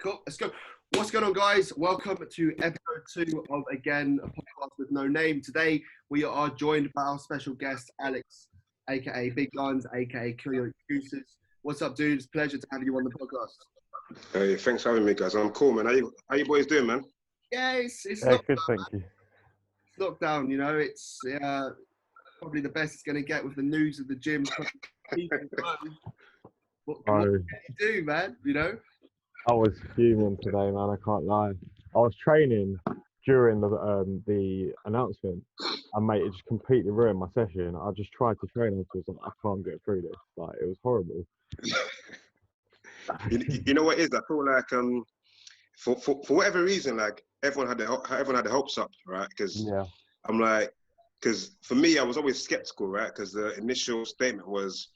Cool. Let's go. What's going on, guys? Welcome to episode 2 of, again, a podcast with no name. Today, we are joined by our special guest, Alex, a.k.a. Big Gunz, a.k.a. Kill Your Excuses. What's up, dude? It's a pleasure to have you on the podcast. Hey, thanks for having me, guys. I'm cool, man. How you boys doing, man? Yeah, it's good, thank you. It's lockdown, you know. It's probably the best it's going to get with the news of the gym. What can you do, man? You know? I was fuming today, man. I can't lie. I was training during the announcement, and mate, it just completely ruined my session. I just tried to train afterwards, and I can't get through this. Like, it was horrible. you know what it is? I feel like for whatever reason, like everyone had their hopes up, right? Because I'm like, because for me, I was always skeptical, right? Because the initial statement was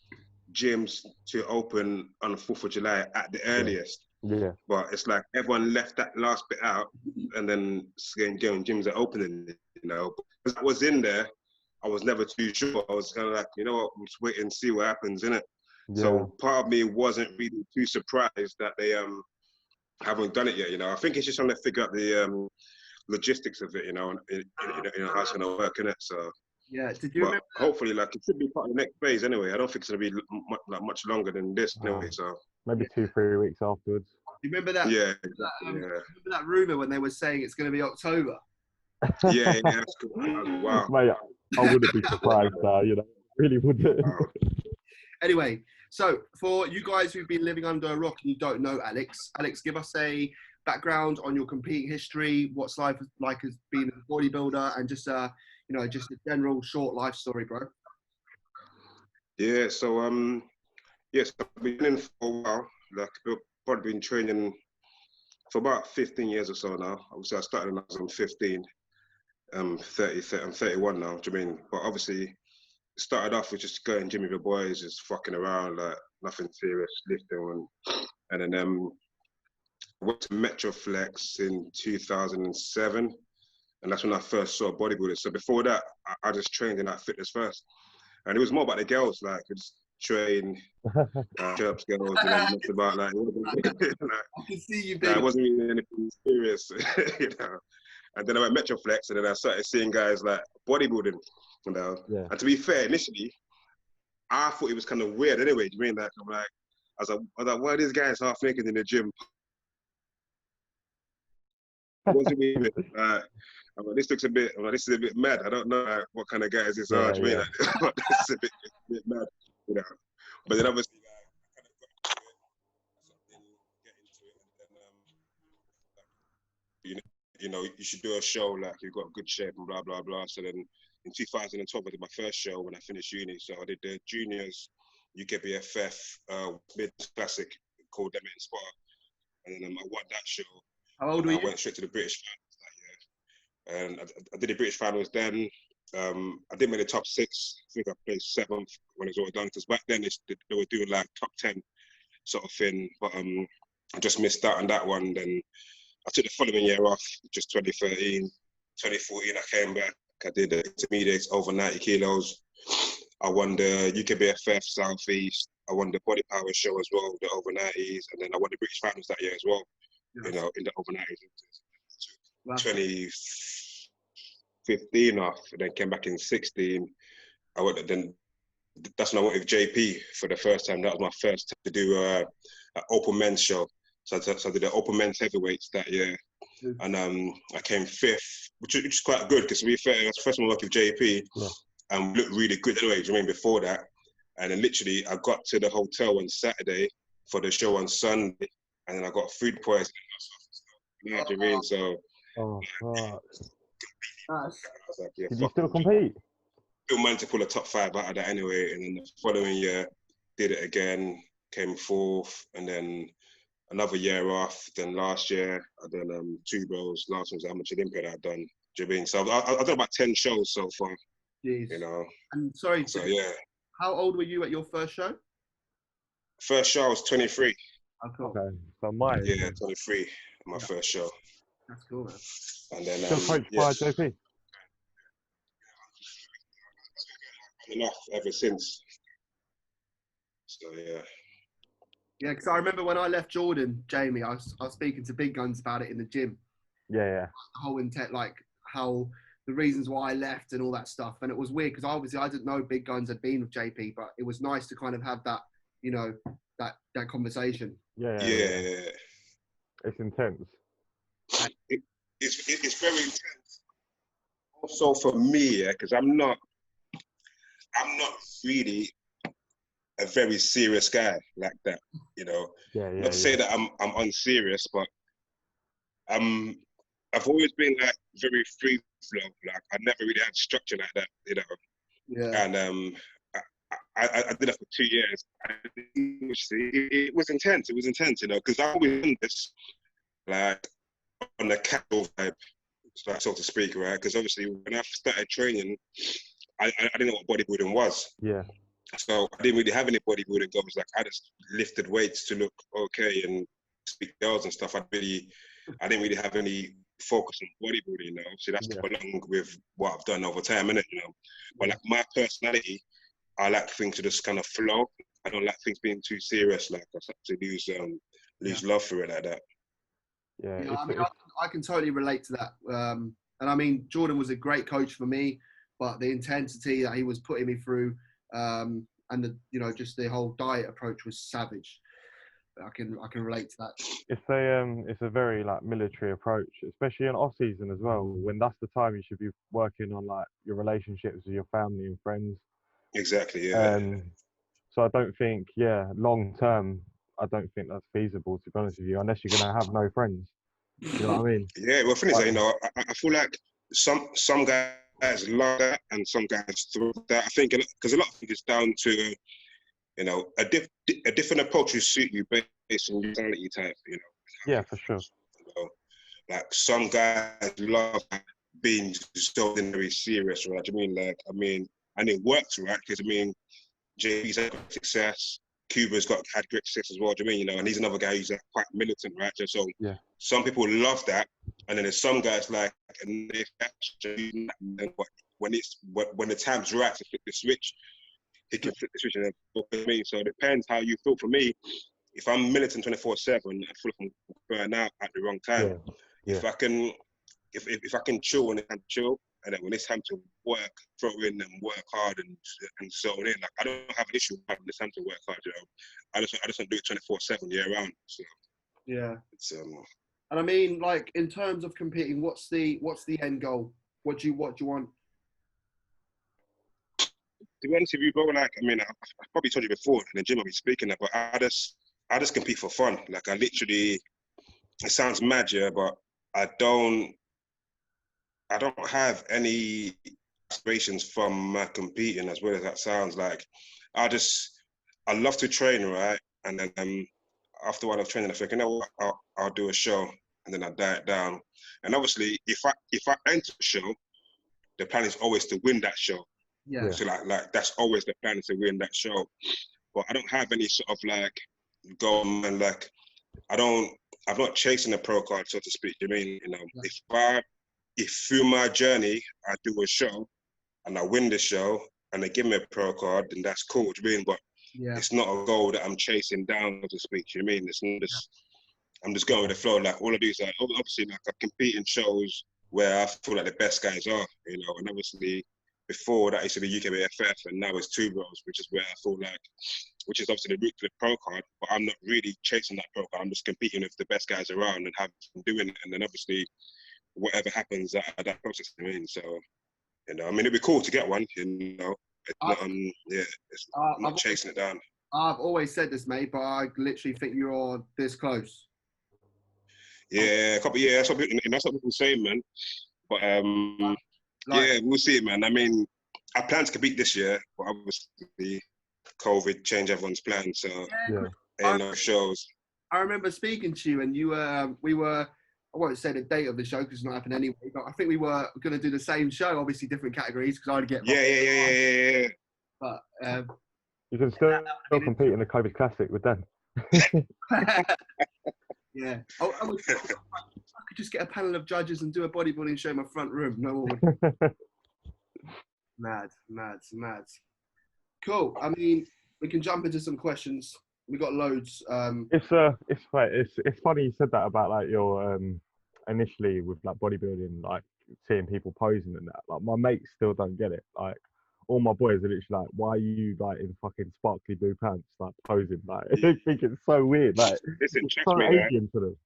gyms to open on the 4th of July at the earliest. Yeah. But it's like everyone left that last bit out, and then going gyms are opening, you know. Because I was in there, I was never too sure. I was kind of like, you know what, we'll just wait and see what happens, innit? Yeah. So part of me wasn't really too surprised that they haven't done it yet, you know. I think it's just trying to figure out the logistics of it, you know, and how it's going to work, innit? So yeah, did you? But hopefully, like, it should be part of the next phase anyway. I don't think it's going to be much longer than this anyway. So maybe 2-3 weeks afterwards. You remember that? Yeah, Remember that rumor when they were saying it's going to be October? Yeah, that's good. Wow. Mate, I wouldn't be surprised, you know, really wouldn't. Wow. Anyway, so for you guys who've been living under a rock and you don't know Alex, give us a background on your competing history, what's life like as being a bodybuilder, and just you know, just a general short life story, bro. Yeah, so yes, I've been in for a while. Like, I've probably been training for about 15 years or so now. Obviously, I started when I was 15. I'm 31 now. Do you mean? But obviously, started off with just going gym with the boys, just fucking around, like nothing serious, lifting, and then I went to Metroflex in 2007, and that's when I first saw bodybuilding. So before that, I just trained in that fitness first, and it was more about the girls, like just train, chirps girls, you know, just about like, I can see you. It wasn't really anything serious, you know. And then I went Metroflex, and then I started seeing guys like bodybuilding, you know. Yeah. And to be fair, initially, I thought it was kind of weird anyway. Do you mean, like, I was like, why are these guys half naked in the gym? It wasn't weird. I'm like, this looks a bit. I'm like, this is a bit mad. I don't know what kind of guys this are. Do you mean, like, this is a bit mad, you know. But then obviously, I kind of got into it, and then you know, you should do a show, like, you've got good shape and blah, blah, blah. So then in 2012, I did my first show when I finished uni. So I did the juniors UKBFF mid classic called DMAK Spa. And then I won that show. How old were you? I went straight to the British finals that year. And I did the British finals then. I didn't make the top 6. I think I placed 7th when it was all done. Because back then they were doing like top 10 sort of thing. But I just missed out on that one. Then I took the following year off, just 2013. 2014, I came back. I did the intermediates over 90 kilos. I won the UKBFF Southeast. I won the Body Power show as well, the over 90s. And then I won the British finals that year as well, you know, in the over 90s. 2015 off, and then came back in 16. That's when I went with JP for the first time. That was my first time to do an open men's show. So I did the open men's heavyweights that year, and I came 5th, which is quite good because to be fair, that's the first time I worked with JP, and we looked really good anyway. Do you mean before that? And then literally, I got to the hotel on Saturday for the show on Sunday, and then I got food poisoning. You know what I mean? So, did you still compete? Still managed to pull a top 5 out of that anyway, and then the following year, did it again, came 4th, and then another year off. Then last year, I done 2 bros. Last one was Amateur Olympia that I've done. Do you mean? So I've done about 10 shows so far. Jeez. You know. And sorry. So yeah. How old were you at your first show? First show I was 23. Oh, cool. Okay, so mine. Yeah, 23. My first show. That's cool, man. And then still coached by JP. Enough ever since. So yeah. Yeah, because I remember when I left Jordan, Jamie, I was speaking to Big Gunz about it in the gym. Yeah. The whole intent, like how the reasons why I left and all that stuff. And it was weird because obviously I didn't know Big Gunz had been with JP, but it was nice to kind of have that, you know, that conversation. Yeah. It's intense. It's very intense. Also for me, because I'm not really a very serious guy like that, you know. Not to say that I'm unserious, but I've always been like very free flow. Like I never really had structure like that, you know. Yeah. And I did that for 2 years. It was intense. It was intense, you know, because I always done this like on the casual vibe, so to speak, right? Because obviously when I started training, I didn't know what bodybuilding was. Yeah. So I didn't really have any bodybuilding goals. Like I just lifted weights to look okay and speak girls and stuff. I didn't really have any focus on bodybuilding, you know. So that's along with what I've done over time, innit, you know. But like my personality, I like things to just kind of flow. I don't like things being too serious. Like I start to lose love for it like that. Yeah, I mean, I can totally relate to that. And I mean, Jordan was a great coach for me, but the intensity that he was putting me through, and the, you know, just the whole diet approach was savage. I can relate to that. It's a very like military approach, especially in off season as well. When that's the time you should be working on like your relationships with your family and friends. Exactly. Yeah. So I don't think, long term, I don't think that's feasible, to be honest with you, unless you're gonna have no friends. You know what I mean? Yeah. Well, thing is, you know, I feel like some guys love that and some guys throw that. I think because a lot of things is down to, you know, a different approach will suit you based on your personality type, you know. Yeah, for sure. You know, like some guys love being so very serious, right? I mean, and it works, right? Because I mean, JB's had great success. Cuba's had great success as well. Do you mean, you know? And he's another guy who's like quite militant, right? So some people love that, and then there's some guys like, and when the time's right to flip the switch, he can flip the switch and then book me. So it depends how you feel. For me, if I'm militant 24/7, I feel like I'm burnt out at the wrong time. Yeah. If I can chill when it's time to chill, and then when it's time to work, throw in and work hard and zone in. Like I don't have an issue when it's time to work hard. You know, I just don't do it 24/7 year round. So yeah, it's And I mean, like in terms of competing, what's the end goal? What do you want? To be honest with you, bro, like I mean, I probably told you before in the gym I'll be speaking of, but I just compete for fun. Like I literally, it sounds mad, yeah, but I don't have any aspirations from my competing, as well as that sounds. Like I love to train, right? And then after a while of training, I think, you know what, I'll do a show, and then I diet down. And obviously, if I enter a show, the plan is always to win that show. Yeah. So like that's always the plan, is to win that show. But I don't have any sort of like goal, and like I'm not chasing a pro card, so to speak. You mean, you know, if through my journey I do a show and I win the show and they give me a pro card, then that's cool. Do you mean? But it's not a goal that I'm chasing down, so to speak. Do you mean? It's not just, I'm just going with the flow. Like all I do is like, obviously, like I compete in shows where I feel like the best guys are, you know. And obviously, before that, I used to be UKBFF, and now it's Two Bros, which is where I feel like, which is obviously the route to the pro card. But I'm not really chasing that pro card. I'm just competing with the best guys around and have fun doing it. And then obviously, whatever happens at that process, I mean. So, you know, I mean, it'd be cool to get one, you know. It's not, I'm not chasing it down. I've always said this, mate, but I literally think you're this close. Yeah, that's what people say, man. But we'll see, man. I mean, I plan to compete this year, but obviously COVID changed everyone's plans, so no shows. I remember speaking to you, and we were. I won't say the date of the show because it's not happening anyway, but I think we were going to do the same show, obviously different categories, because I'd get... Yeah. But... you can still compete in the COVID Classic with them. Yeah. I could just get a panel of judges and do a bodybuilding show in my front room. No one would... Mad. Cool. I mean, we can jump into some questions. We got loads. It's funny you said that about like your initially with like bodybuilding, like seeing people posing and that. Like my mates still don't get it. Like all my boys are literally like, why are you like in fucking sparkly blue pants like posing? Like they think it's so weird. Like Listen, it's trust so me, alien to them.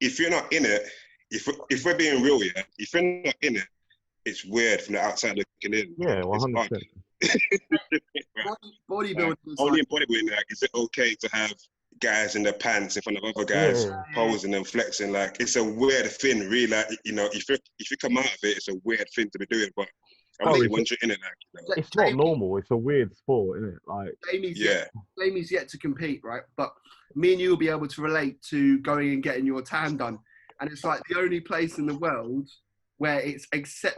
if you're not in it, if we're being real, yeah, if you're not in it, it's weird from the outside looking in. Yeah, It's 100%. odd. Bodybuilding is Only like, in bodybuilding, like, is it okay to have guys in their pants in front of other Yeah, guys yeah. posing and flexing? Like, it's a weird thing, really. Like, you know, if you come out of it, it's a weird thing to be doing. But obviously, it's- once you're in it, like, you know, It's not normal. It's a weird sport, isn't it? Like Jamie's yet to compete, right? But me and you will be able to relate to going and getting your tan done. And it's like the only place in the world where it's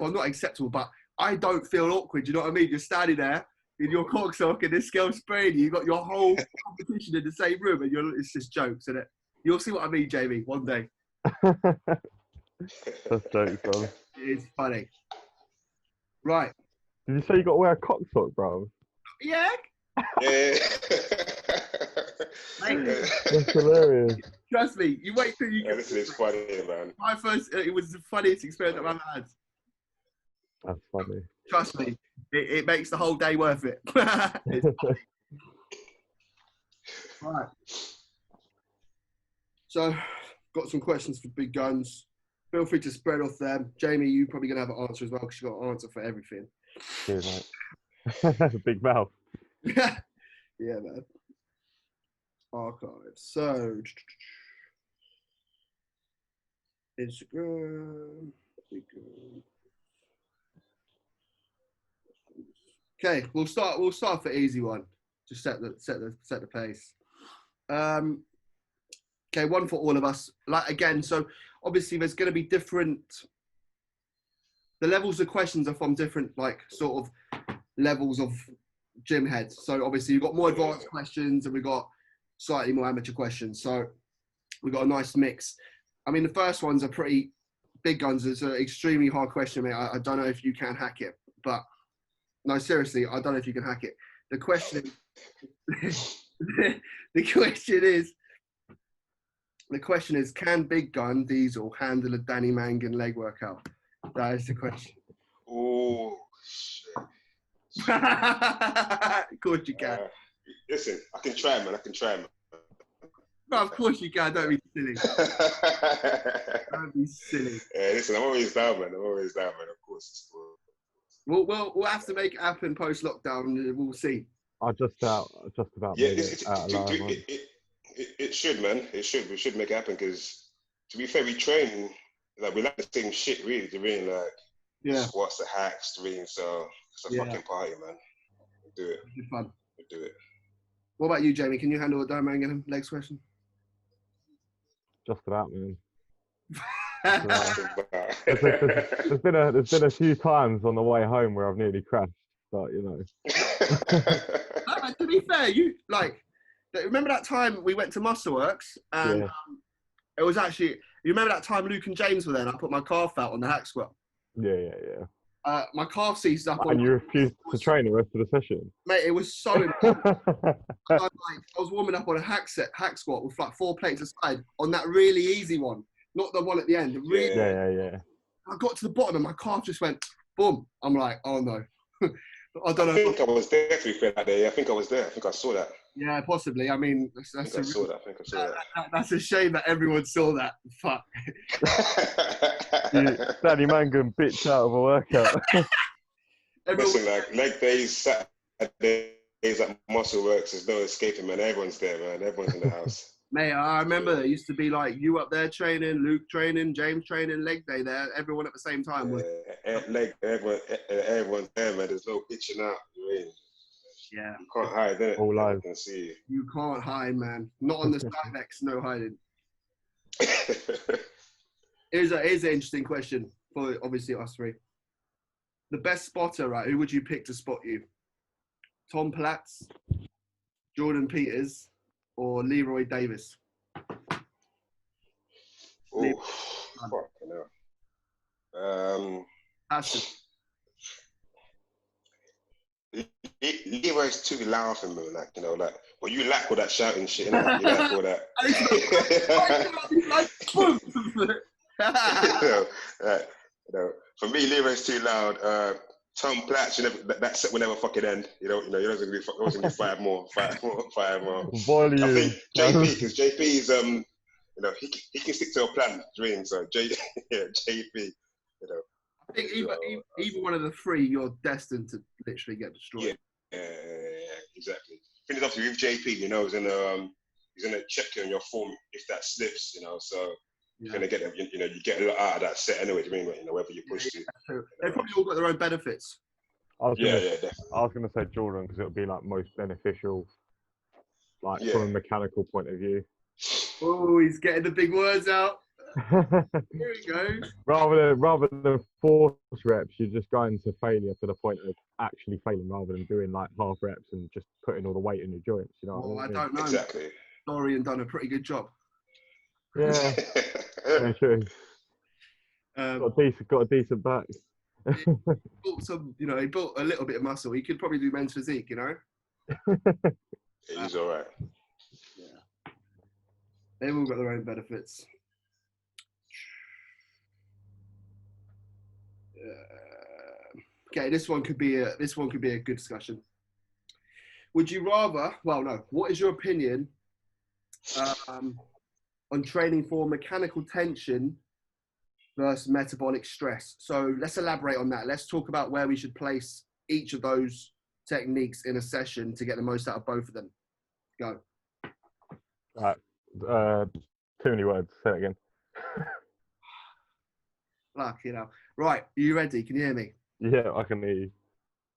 not acceptable, but I don't feel awkward. You know what I mean? You're standing there in your cork sock and this girl's spraying you. You got your whole competition in the same room, and it's just jokes, isn't it? You'll see what I mean, Jamie, one day. That's jokes, bro. It's funny. Right. Did you say you got to wear a cock sock, bro? Yeah. yeah. That's hilarious. Trust me, you wait till you Yeah, get. this is funny, man. It was the funniest experience I've ever had. That's funny. Trust me, it makes the whole day worth it. It's funny. Right. So, got some questions for Big Gunz. Feel free to spread off them. Jamie, you probably gonna have an answer as well because you got an answer for everything. Cheers, mate. That's a big mouth. Yeah, man. Archive. So, Instagram. Okay, we'll start for easy one. Just set the pace. Okay, one for all of us. Like again, so obviously there's going to be different. The levels of questions are from different like sort of levels of gym heads. So obviously you've got more advanced questions and we've got slightly more amateur questions. So we've got a nice mix. I mean, the first ones are pretty Big Gunz. It's an extremely hard question, mate. I don't know if you can hack it, but no, seriously, I don't know if you can hack it. The question, the question is, can Big Gun Diesel handle a Danny Mangan leg workout? That is the question. Oh, shit. Of course you can. Listen, I can try, man. No, of course you can. Don't be silly. Don't be silly. Yeah, listen, I'm always down, man. Of course. We'll have to make it happen post lockdown. We'll see. I just about Yeah, made it out alive. it should, man. It should. We should make it happen because, to be fair, we train like we like the same shit, really. Yeah. Squats, the hacks, so it's a fucking party, man. We'll do it. It'll be fun. We'll do it. what about you, Jamie? Can you handle a Danny Mangan legs question? Just about, man. There's There's been a few times on the way home where I've nearly crashed, but you know. To be fair, you remember that time we went to Muscleworks and it was actually, you remember that time Luke and James were there and I put my calf out on the hack squat? Yeah. My calf seized up. And you refused to train the rest of the session? Mate, it was so important. I was warming up on a hack squat with like 4 plates aside on that really easy one. Not the one at the end. Yeah. I got to the bottom and my calf just went boom. I'm like, oh no. I don't know. I think I was there to be fair that day. I think I was there. I think I saw that. Yeah, possibly. I mean, I think I saw that. That's a shame that everyone saw that. Fuck. Danny Mangan bitch out of a workout. Listen, like leg days, Saturdays at Muscleworks, there's no escaping, man. Everyone's there, man. Everyone's in the house. Mate, I remember it used to be like you up there training, Luke training, James training, leg day there, everyone at the same time. Everyone's there, man. There's no pitching out. You mean? Yeah. You can't hide, innit? All live. I can see you. You can't hide, man. Not on the Cybex, no hiding. Here's an interesting question for obviously us three. The best spotter, right? Who would you pick to spot you? Tom Platz, Jordan Peters, or Leroy Davis? Oh, fucking hell. That's Leroy's too loud for me, like, you know, like, well, you like all that shouting shit, you know, you like all that. You know, for me, Leroy's too loud. Tom Platts, that set will never fucking end. You know, you're always gonna do 5 more. Volume. I think JP, because JP's, you know, he can stick to a plan, dream. So JP, you know. I think either one of the 3, you're destined to literally get destroyed. Yeah, exactly. I think obviously with JP, you know, he's gonna check you on your form if that slips, you know. So you're gonna get, you know, you get a lot out of that set anyway. Do you mean, you know, whether you push to? They've probably all got their own benefits. Definitely. I was gonna say Jordan because it would be like most beneficial, like from a mechanical point of view. Oh, he's getting the big words out. Here we go. Rather than force reps, you're just going to failure to the point of actually failing, rather than doing like half reps and just putting all the weight in your joints. You know what I mean? I don't know. Exactly. Dorian done a pretty good job. Yeah, yeah, true. Got a decent back. Built some, you know, he built a little bit of muscle. He could probably do men's physique, you know. He's all right. Yeah, they've all got their own benefits. Okay, this one could be a good discussion. Would you rather? Well, no. What is your opinion on training for mechanical tension versus metabolic stress? So let's elaborate on that. Let's talk about where we should place each of those techniques in a session to get the most out of both of them. Go. Right. Too many words. Say it again. Fuck, you know. Right. Are you ready? Can you hear me? Yeah, I can hear you.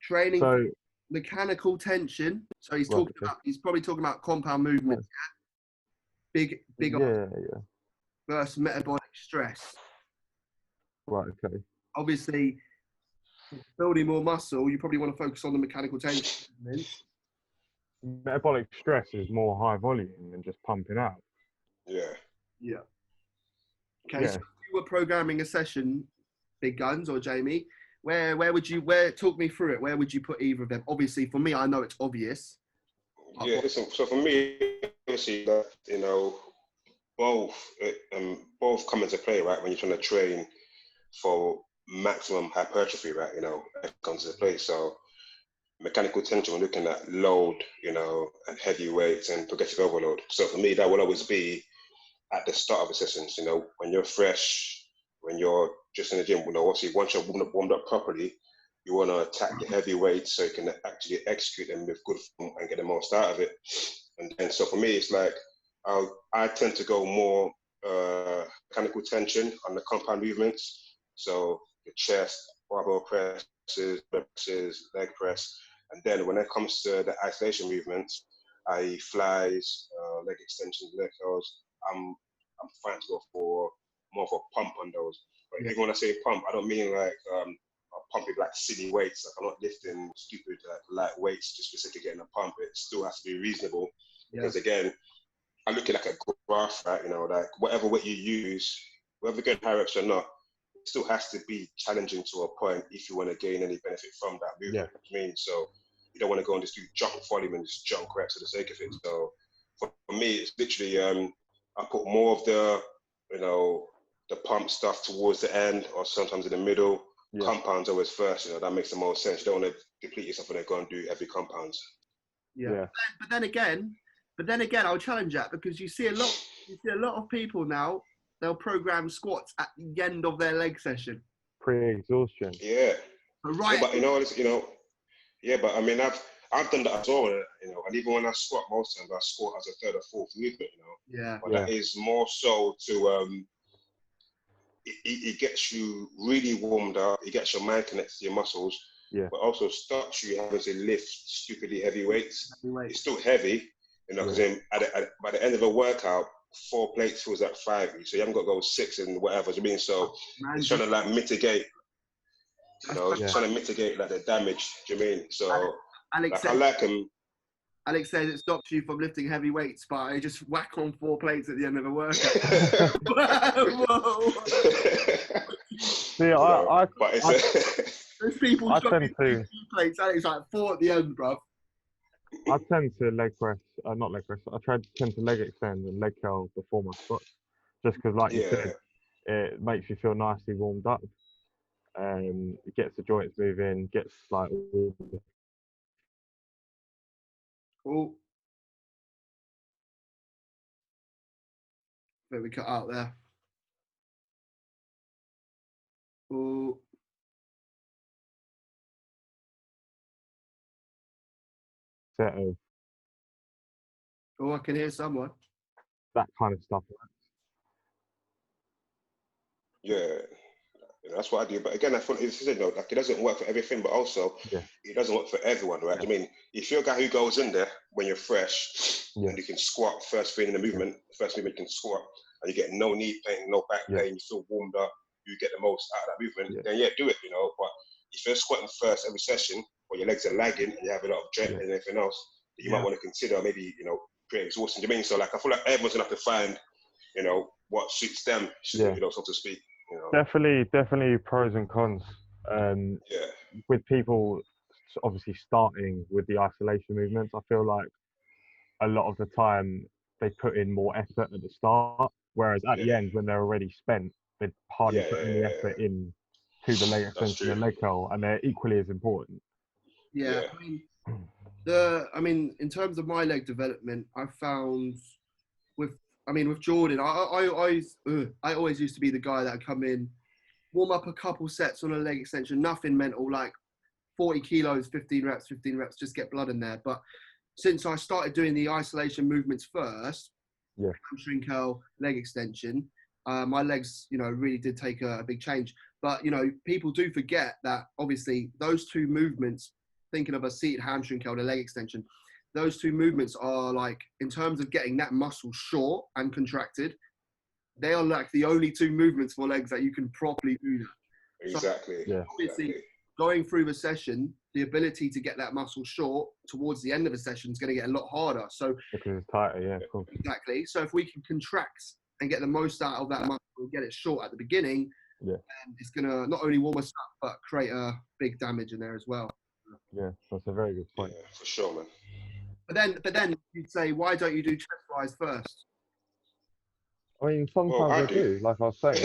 Training for mechanical tension. So he's talking about. He's probably talking about compound movement. Yeah? Big. Yeah. Versus metabolic stress. Right. Okay. Obviously, building more muscle, you probably want to focus on the mechanical tension. Metabolic stress is more high volume than just pumping out. Yeah. Okay, so if you were programming a session, Big Gunz or Jamie, where would you talk me through it? Where would you put either of them? Obviously, for me, I know it's obvious. Yeah, listen, so for me, obviously, you know, both come into play, right? When you're trying to train for maximum hypertrophy, right? You know, it comes into play. So mechanical tension, we're looking at load, you know, and heavy weights and progressive overload. So for me, that will always be at the start of a session, you know, when you're fresh, when you're just in the gym, you know, obviously once you're warmed up properly, you want to attack the heavy weights so you can actually execute them with good form and get the most out of it. And so for me, it's like, I tend to go more mechanical tension on the compound movements. So the chest, barbell presses, leg press. And then when it comes to the isolation movements, i.e. flies, leg extensions, leg curls, I'm trying to go for more of a pump on those. But even when I say pump, I don't mean like pumping like silly weights. Like I'm not lifting stupid light weights just for sake of getting a pump. It still has to be reasonable. Because again, I look at like a graph, right? You know, like whatever weight you use, whether you're getting high reps or not, it still has to be challenging to a point if you want to gain any benefit from that movement. I mean, so you don't want to go and just do junk volume and just junk reps for the sake of it. So for me, it's literally I put more of the, you know, the pump stuff towards the end or sometimes in the middle. Compounds always first, you know, that makes the most sense. You don't want to deplete yourself and then go and do heavy compounds. But then again, I'll challenge that because you see a lot of people now, they'll program squats at the end of their leg session. Pre-exhaustion. Yeah. Right. But but I mean, I've done that as well, you know, and even when I squat, most times I squat as a third or fourth movement, you know. But that is more so to, it gets you really warmed up, it gets your mind connected to your muscles, but also stops you having to lift stupidly heavy weights. It's still heavy, you know, because by the end of a workout, 4 plates feels like 5, so you haven't got to go 6 and whatever. I mean, so it's trying to like mitigate, you know, trying to mitigate like the damage. Do you mean? So Alex I like him. Alex says it stops you from lifting heavy weights by just whack on 4 plates at the end of a workout. See, There's people I struggling tend with to, two plates, and it's like 4 at the end, bruv. I tend to leg press, not leg press. Tend to leg extend and leg curl before my squats, just because, like you Yeah, said, it makes you feel nicely warmed up. It gets the joints moving, gets like all the Oh, bit we cut out there. Oh, set of oh, I can hear someone. that kind of stuff. yeah. That's what I do. But again, I thought it's, you know, like it doesn't work for everything, but also Yeah. it doesn't work for everyone, right? I mean, if you're a guy who goes in there when you're fresh and you can squat first thing in the movement, first movement you can squat, and you get no knee pain, no back pain, you feel warmed up, you get the most out of that movement, then do it, you know. But if you're squatting first every session, or your legs are lagging and you have a lot of jet and everything else, you might want to consider maybe, you know, pretty exhausting. Do you mean? So like I feel like everyone's gonna have to find, you know, what suits them, you know, so to speak. You know? Definitely pros and cons. With people obviously starting with the isolation movements, I feel like a lot of the time they put in more effort at the start, whereas at the end when they're already spent, they hardly put any effort in to the leg extension and leg curl, and they're equally as important. Yeah, I mean, in terms of my leg development, I found with Jordan, I always used to be the guy that would come in, warm up a couple sets on a leg extension, nothing mental, like 40 kilos, 15 reps, just get blood in there. But since I started doing the isolation movements first, hamstring curl, leg extension, my legs, you know, really did take a big change. But, you know, people do forget that obviously those two movements, thinking of a seated hamstring curl, the leg extension, those two movements are like, in terms of getting that muscle short and contracted, they are like the only two movements for legs that you can properly do that. Exactly. So obviously, going through the session, the ability to get that muscle short towards the end of the session is going to get a lot harder. So because it's tighter, cool. Exactly. So if we can contract and get the most out of that muscle and get it short at the beginning, it's going to not only warm us up, but create a big damage in there as well. Yeah, that's a very good point. Yeah, for sure, man. But then you'd say, why don't you do chest flies first? I mean, sometimes I do, like I was saying.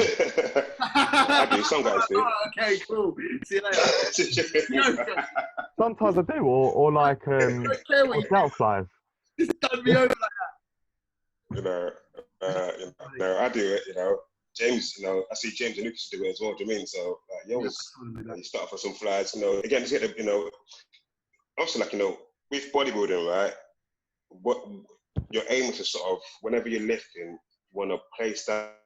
I do, some guys do. Okay, cool. See you later. Sometimes I do, or like delt flies. Just done me over like that. You know, I do it, you know. James, you know, I see James and Lucas do it as well, do you mean? So, you always, you start off with some flies, you know, again, just get the, you know, also like, you know, with bodybuilding, right, what your aim is to sort of, whenever you're lifting, you want to place that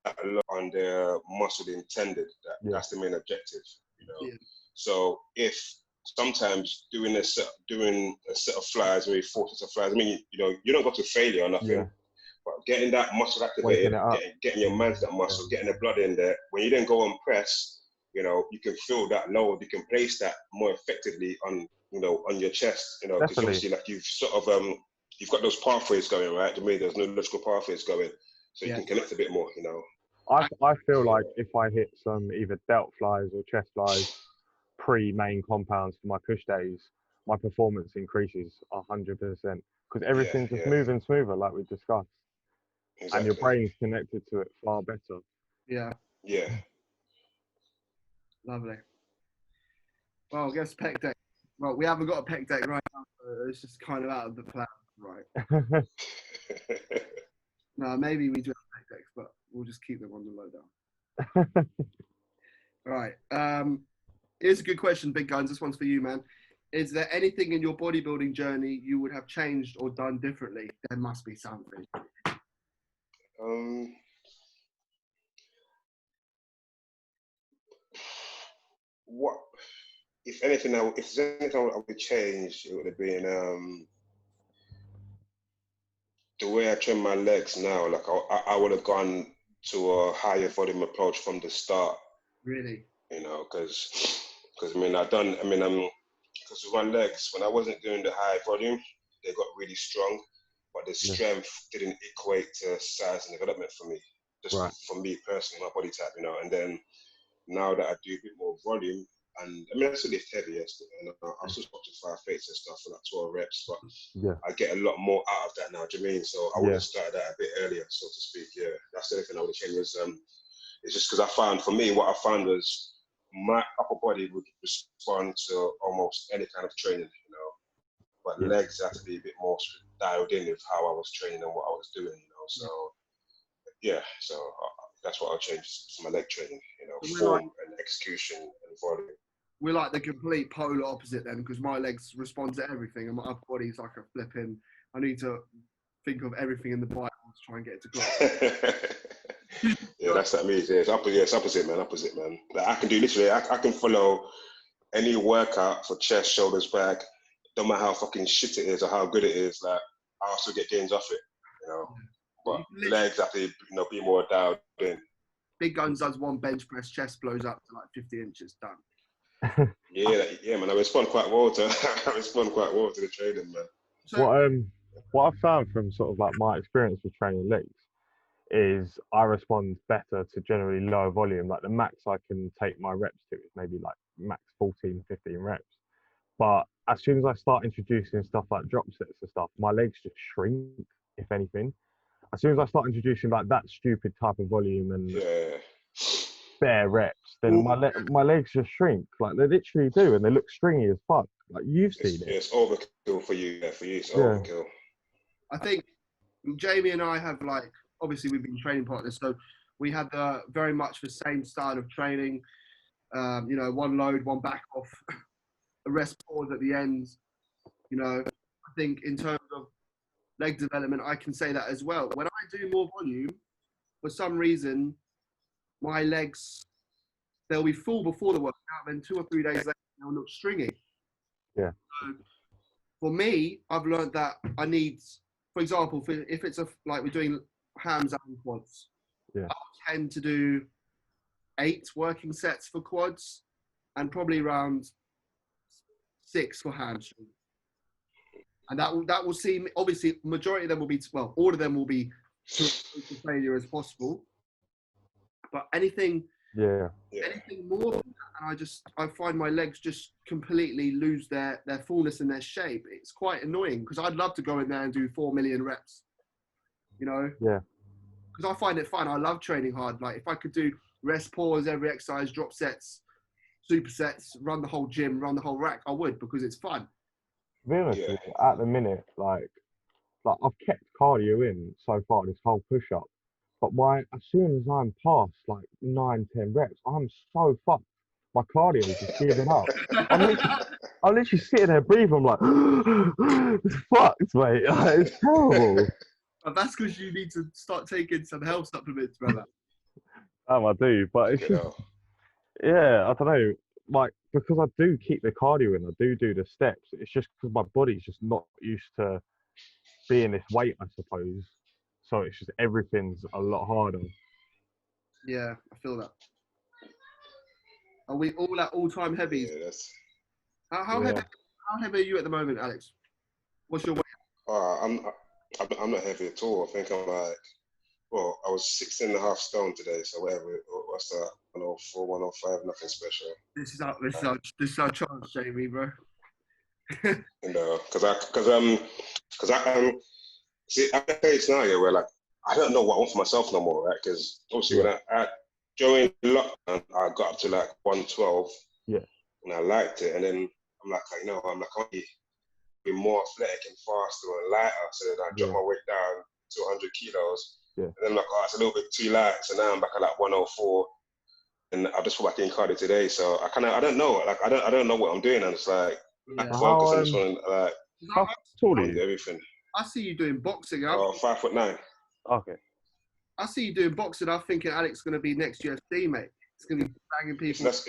a lot on the muscle intended. That's the main objective, you know. So if sometimes doing a set of flies, maybe 4 sets of flies, I mean, you know, you don't go to failure or nothing, but getting that muscle activated, getting your mind to that muscle, getting the blood in there, when you then go and press, you know, you can feel that load, you can place that more effectively on, you know, on your chest, you know, because obviously like you've sort of, you've got those pathways going, right? To me, there's neurological pathways going, so you can connect a bit more, you know. I feel like if I hit some either delt flies or chest flies pre-main compounds for my push days, my performance increases 100% because everything's just moving smoother, like we discussed, and your brain's connected to it far better. Yeah. Lovely. Well, I guess pec deck. Well, we haven't got a pec deck right now, so it's just kind of out of the plan, right? No, maybe we do have pec decks, but we'll just keep them on the low down. Right. Here's a good question, Big Gunz. This one's for you, man. Is there anything in your bodybuilding journey you would have changed or done differently? There must be something. What, if anything, if there's anything I would change, it would have been the way I train my legs now. Like I would have gone to a higher volume approach from the start. Really? You know, because I mean, because with my legs, when I wasn't doing the high volume, they got really strong, but the strength didn't equate to size and development for me, just for me personally, my body type, you know. And then now that I do a bit more volume, And I mean, I still lift heavy, yes, and I'm still up to 5 plates and stuff for like 12 reps, but I get a lot more out of that now. Do you mean? So I would have started that a bit earlier, so to speak. Yeah, that's the only thing I would have changed. Was it's just because I found, for me, what I found was my upper body would respond to almost any kind of training, you know, but legs had to be a bit more dialed in with how I was training and what I was doing, you know. So so that's what I'll change to my leg training, you know, form and execution and volume. We're like the complete polar opposite then, because my legs respond to everything and my upper body's like a flipping, I need to think of everything in the Bible to try and get it to glow. Yeah, that's what I mean. Yeah, it's opposite, man. Like I can do literally, I can follow any workout for chest, shoulders, back. Don't matter how fucking shit it is or how good it is. Like I also get gains off it, you know. But legs have to, you know, be more dialed in. Big Gunz does one bench press, chest blows up to like 50 inches, done. Yeah, man. I respond quite well to the training, man. So, what I've found from sort of like my experience with training legs is I respond better to generally lower volume. Like the max I can take my reps to is maybe like max 14, 15 reps. But as soon as I start introducing stuff like drop sets and stuff, my legs just shrink, if anything. As soon as I start introducing like that stupid type of volume and bare reps, then my legs just shrink. Like they literally do, and they look stringy as fuck. Like you've seen it. It's overkill for you. Yeah, for you, it's overkill. I think Jamie and I have, like, obviously we've been training partners, so we have very much the same style of training. You know, one load, one back off, a rest pause at the end. You know, I think in terms of leg development, I can say that as well. When I do more volume, for some reason, my legs, they'll be full before the workout, then 2 or 3 days later, they'll look stringy. Yeah. So for me, I've learned that I need, for example, if it's like we're doing hams and quads, I tend to do 8 working sets for quads and probably around 6 for hamstring. And that will seem, obviously, majority of them will be, well, all of them will be to failure as possible. But anything more than that, and I find my legs just completely lose their fullness and their shape. It's quite annoying because I'd love to go in there and do 4 million reps, you know? Yeah. Because I find it fun. I love training hard. Like if I could do rest, pause, every exercise, drop sets, supersets, run the whole gym, run the whole rack, I would, because it's fun. To be honest with you, at the minute, like I've kept cardio in so far this whole push-up, but as soon as I'm past like 9, 10 reps, I'm so fucked. My cardio is just giving up. I'm literally sitting there breathing. I'm like, it's fucked, mate. It's terrible. But that's because you need to start taking some health supplements, brother. I do, but it's just, I don't know. Like, because I do keep the cardio in, I do the steps. It's just because my body's just not used to being this weight, I suppose. So it's just everything's a lot harder. Yeah, I feel that. Are we all at all-time heavies? Yeah, that's... How heavy are you at the moment, Alex? What's your weight? I'm not heavy at all. I think I'm like, well, I was 16.5 stone today, so whatever. What's that? 104, 105, nothing special. This is our chance, Jamie, bro. You know, because I see, I'm at a scenario where like I don't know what I want for myself no more, right? Because obviously when I during lockdown, I got up to like 112. Yeah. And I liked it, and then I'm like, I want to be more athletic and faster and lighter, so then I drop my weight down to 100 kilos. Yeah. And then I'm like, it's a little bit too light, so now I'm back at like 104, and I just put back in cardio today. So I don't know, like I don't know what I'm doing. I'm just like, I focus on this one, like how tall are you? Everything. I see you doing boxing. 5'9". Okay. I see you doing boxing. I'm thinking Alex is going to be next UFC, mate. It's going to be banging people. That's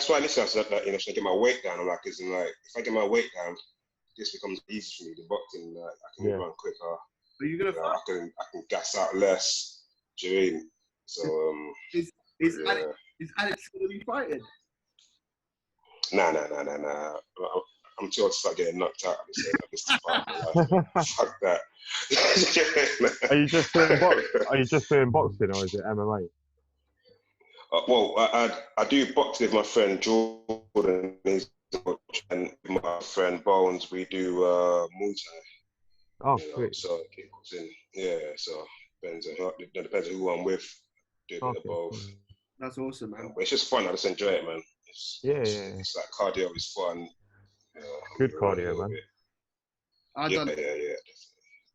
why I listen. So that, you know, so I get my weight down. I'm like, if I get my weight down, this becomes easy for me. The boxing, I can run quicker. Are you gonna? I can gas out less. Do you know what I mean? So is Alex going to be fighting? Nah. I'm too old to start getting knocked out. Fuck that. Are you just doing boxing or is it MMA? Well, I do box with my friend Jordan, he's a coach, and my friend Bones, we do Muay Thai. Oh, You know, sweet. so kickboxing. Yeah, so depends on who I'm with. Do a bit of Okay. both. That's awesome, man. But it's just fun. I just enjoy it, man. Yeah. It's like cardio is fun. Good You run a cardio, little man. bit. Yeah.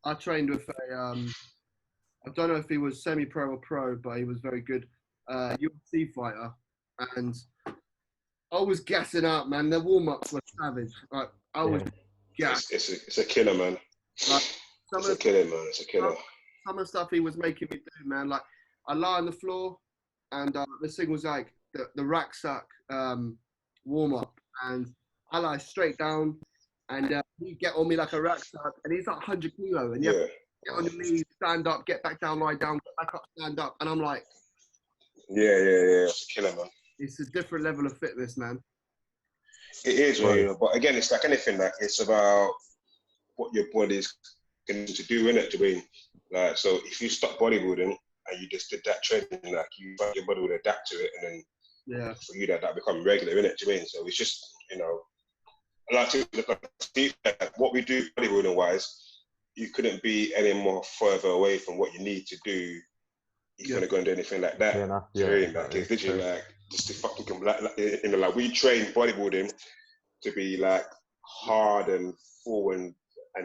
I trained with a I don't know if he was semi-pro or pro, but he was very good UFC fighter, and I was gassing out, man. The warm-ups were savage. Like I was gassed. It's a killer, man. Like, It's a killer, man. It's a killer. Some of the stuff he was making me do, man. Like I lie on the floor, and this thing was like the rack suck warm-up, and I lie straight down, and he get on me like a rack suck, and he's like 100 kilo, and you have to get on your knees, stand up, get back down, lie down, get back up, stand up, and I'm like, yeah. It's a killer, man. it's a different level of fitness, man. It is, Right. you know, but again, it's like anything. Like it's about what your body's going to do in it. To be like, so if you stop bodybuilding and you just did that training, like your body would adapt to it, and then for you that become regular in it. Do you mean? So it's just, you know, I like to look at what we do bodybuilding wise. You couldn't be any more further away from what you need to do if you're gonna go and do anything like that. Like it's literally like just to fucking like we train bodybuilding to be like hard and full and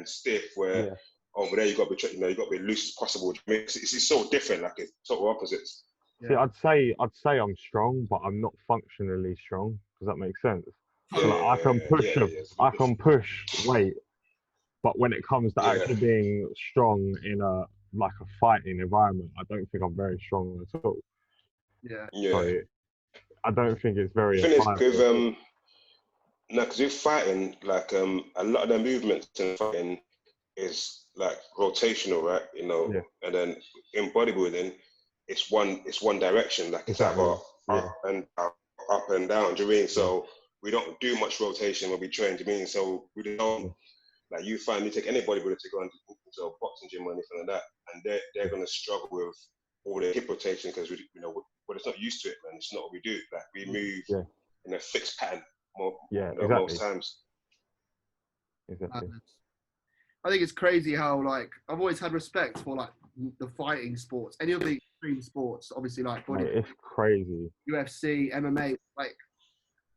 stiff, where over there you got to be, you know, you got to be loose as possible. It's so different, like it's total opposites. See, I'd say I'm strong, but I'm not functionally strong. Does that make sense? So like, I can push weight, but when it comes to actually being strong in a fighting environment, I don't think I'm very strong at all. Yeah. So I don't think it's very. The thing is, because with fighting, like a lot of the movements in fighting is like rotational, right? You know, and then in bodybuilding, it's one direction. Like it's either up and down. Do you mean? So we don't do much rotation when we train. Do you mean? So we don't. Like you find, you take any bodybuilder to go into a boxing gym or anything like that, and they're gonna struggle with all their hip rotation because we're just not used to it, man. It's not what we do. Like we move in a fixed pattern most times. Exactly. I think it's crazy how like I've always had respect for like the fighting sports, any of the extreme sports, obviously like bodybuilding, it's crazy. UFC, MMA, like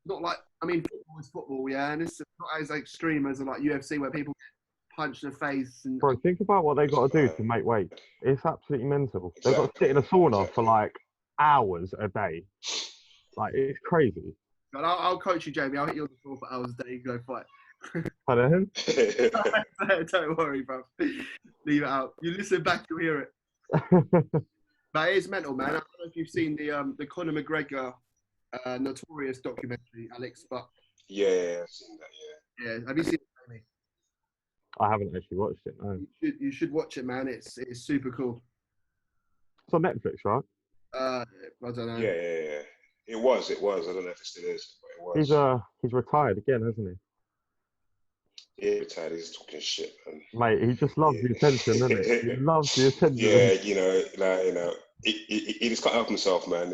not like, I mean, football is football, and it's not as extreme as like UFC where people get punched in the face. And bro, think about what they got to do to make weight. It's absolutely mental. They've got to sit in a sauna for like hours a day. Like it's crazy. But I'll coach you, Jamie. I'll hit you on the floor for hours a day. You go fight. Pardon? Don't worry, bro. Leave it out. You listen back, you'll hear it. But it is mental, man. I don't know if you've seen the Conor McGregor Notorious documentary, Alex, but I've seen that. Yeah, have you seen it, Jamie? I haven't actually watched it. No. You should watch it, man. It's super cool. It's on Netflix, right? I don't know. Yeah. It was. I don't know if it still is, but it was. He's retired again, hasn't he? Yeah, retired. He's talking shit, man. Mate, he just loves the attention, doesn't he? He loves the attention. Yeah, he just can't help himself, man.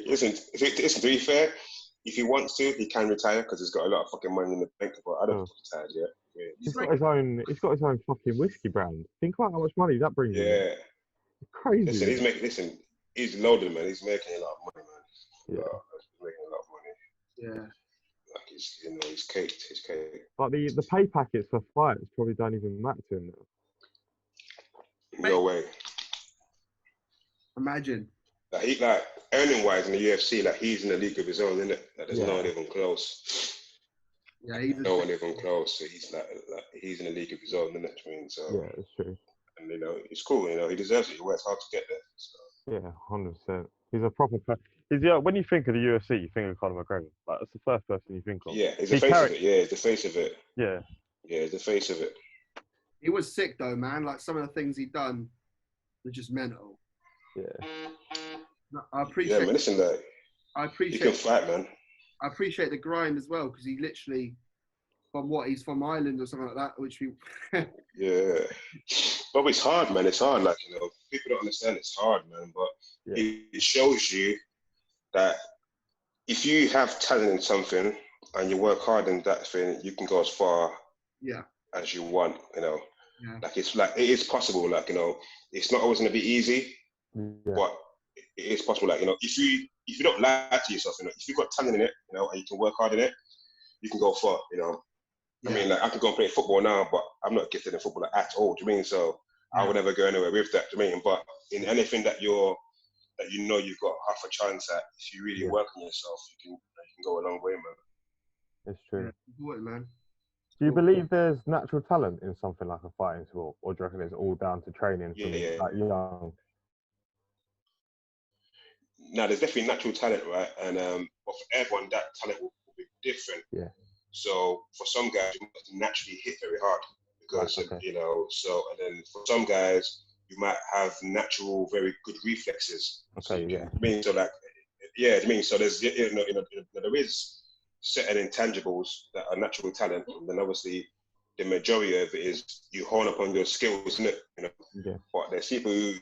Listen, to be fair, if he wants to, he can retire because he's got a lot of fucking money in the bank. But I don't think he's retired yet. Yeah. He's got his own fucking whiskey brand. Think about how much money that brings in. It's crazy. Listen, he's loaded, man. He's making a lot of money, man. Yeah. He's making a lot of money. Yeah. Like he's caked. He's caked. But the pay packets for fights probably don't even matter to him now. No way. Imagine. Like earning wise in the UFC, like he's in a league of his own, isn't it? Like there's no one even close. Yeah, he's no one even close. So he's like he's in a league of his own, isn't it? I mean, so yeah, it's true. And it's cool. He deserves it. He works hard to get there. So. Yeah, 100%. He's a proper player. When you think of the UFC, you think of Conor McGregor. Like that's the first person you think of. Yeah, he's the face of it. Yeah, he's the face of it. Yeah. Yeah, he's the face of it. He was sick though, man. Like some of the things he done were just mental. Yeah. I appreciate. Yeah, man. Listen, like, I appreciate. He can fight, man. I appreciate the grind as well because he literally, he's from Ireland or something like that, which we. Yeah. But it's hard, man. It's hard. Like, you know, people don't understand it's hard, man. But it shows you that if you have talent in something and you work hard in that thing, you can go as far as you want, you know. Like, it is possible. Like, you know, it's not always going to be easy, but it is possible. Like, you know, if you don't lie to yourself, you know, if you've got talent in it, you know, and you can work hard in it, you can go far, you know. I mean, like, I can go and play football now, but I'm not gifted in football at all. Do you mean? So I would never go anywhere with that. Do you mean? But in anything that you know you've got half a chance at, if you really work on yourself, you can go a long way, man. It's true. Important, man. Do you believe there's natural talent in something like a fighting sport, or do you reckon it's all down to training from like young? No, there's definitely natural talent, right? And but for everyone, that talent will be different. Yeah. So for some guys, you must naturally hit very hard because you know. So and then for some guys, you might have natural, very good reflexes. Okay. Yeah. I mean, so like, I mean, so there's you know, there is certain intangibles that are natural talent, and then obviously the majority of it is you hone upon your skills, isn't it? You know. Yeah. But there's people who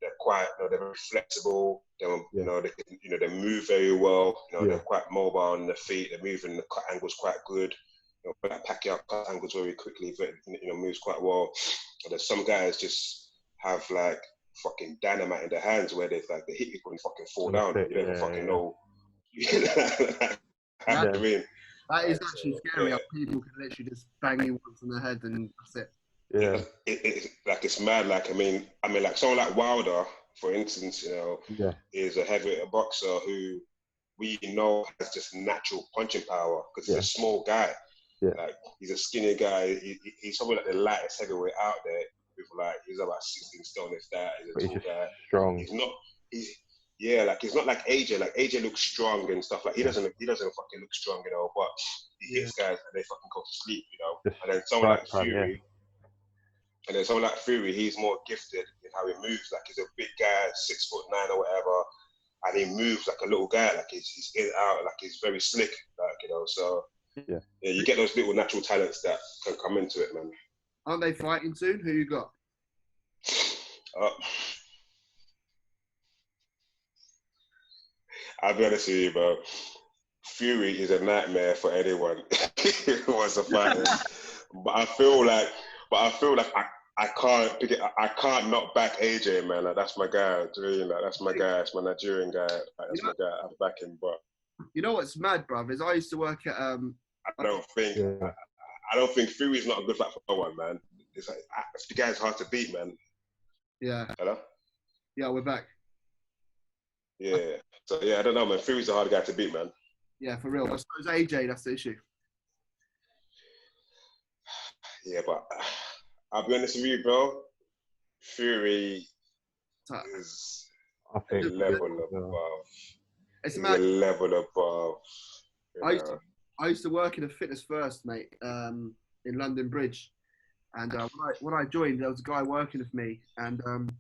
they're quite, you know, they're very flexible. You know, they move very well. You know, they're quite mobile on their feet. They're moving the cut angles quite good. You know, like Pacquiao cut angles very quickly, but you know, moves quite well. And there's some guys just have like fucking dynamite in their hands where they hit people and fucking fall down. You don't even fucking know. I mean, that is actually scary. How people can literally just bang you once on the head and that's it. Yeah, it's mad. Like, I mean, like someone like Wilder, for instance, you know, is a heavyweight boxer who we know has just natural punching power because he's a small guy. Yeah. Like, he's a skinny guy. He's probably like the lightest heavyweight out there. With like, he's about 16 stone if that. He's a tall guy. Strong. He's not like AJ. Like, AJ looks strong and stuff. Like, he doesn't fucking look strong, you know. But he hits guys and they fucking go to sleep, you know. And then someone like Fury. And then someone like Fury, he's more gifted in how he moves. Like, he's a big guy, 6'9" or whatever, and he moves like a little guy. Like, he's in and out. Like, he's very slick. Like, you know, so you get those little natural talents that can come into it, man. Aren't they fighting soon? Who you got? I'll be honest with you, bro. Fury is a nightmare for anyone who wants to fight him. But I feel like I can't pick it. I can't knock back AJ, man. Like, that's my guy. That's my guy. That's my Nigerian guy. Like, that's my guy. I back him. But you know what's mad, bruv, is I used to work at I don't think Fury's not a good fight for no one, man. It's like, the guy's hard to beat, man. Yeah. Hello? Yeah, we're back. Yeah. So I don't know, man. Fury's a hard guy to beat, man. Yeah, for real. I suppose AJ, that's the issue. Yeah, but I'll be honest with you, bro. Fury is a level above. It's a level above. I used to work in a Fitness First, mate, in London Bridge. And when I joined, there was a guy working with me. And on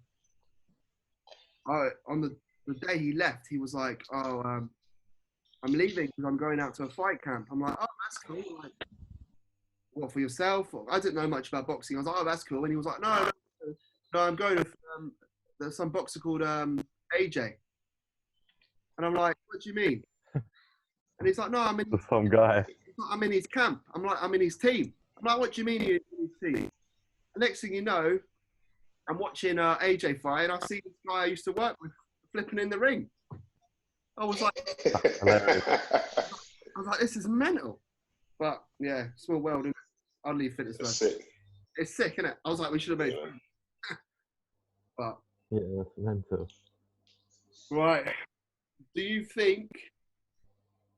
the day he left, he was like, I'm leaving because I'm going out to a fight camp. I'm like, oh, that's cool. Like, what, for yourself? I didn't know much about boxing. I was like, oh, that's cool. And he was like, no, I'm going to, there's some boxer called AJ. And I'm like, what do you mean? And he's like, no, I'm in some guy. I'm in his camp. I'm like, I'm in his team. I'm like, what do you mean you're in his team? The next thing you know, I'm watching AJ fight, and I see this guy I used to work with flipping in the ring. I was like, this is mental. But yeah, small world, isn't it? I'll leave Fitness First. It's sick, isn't it? I was like, we should have made it. But yeah, that's mental. Right. Do you think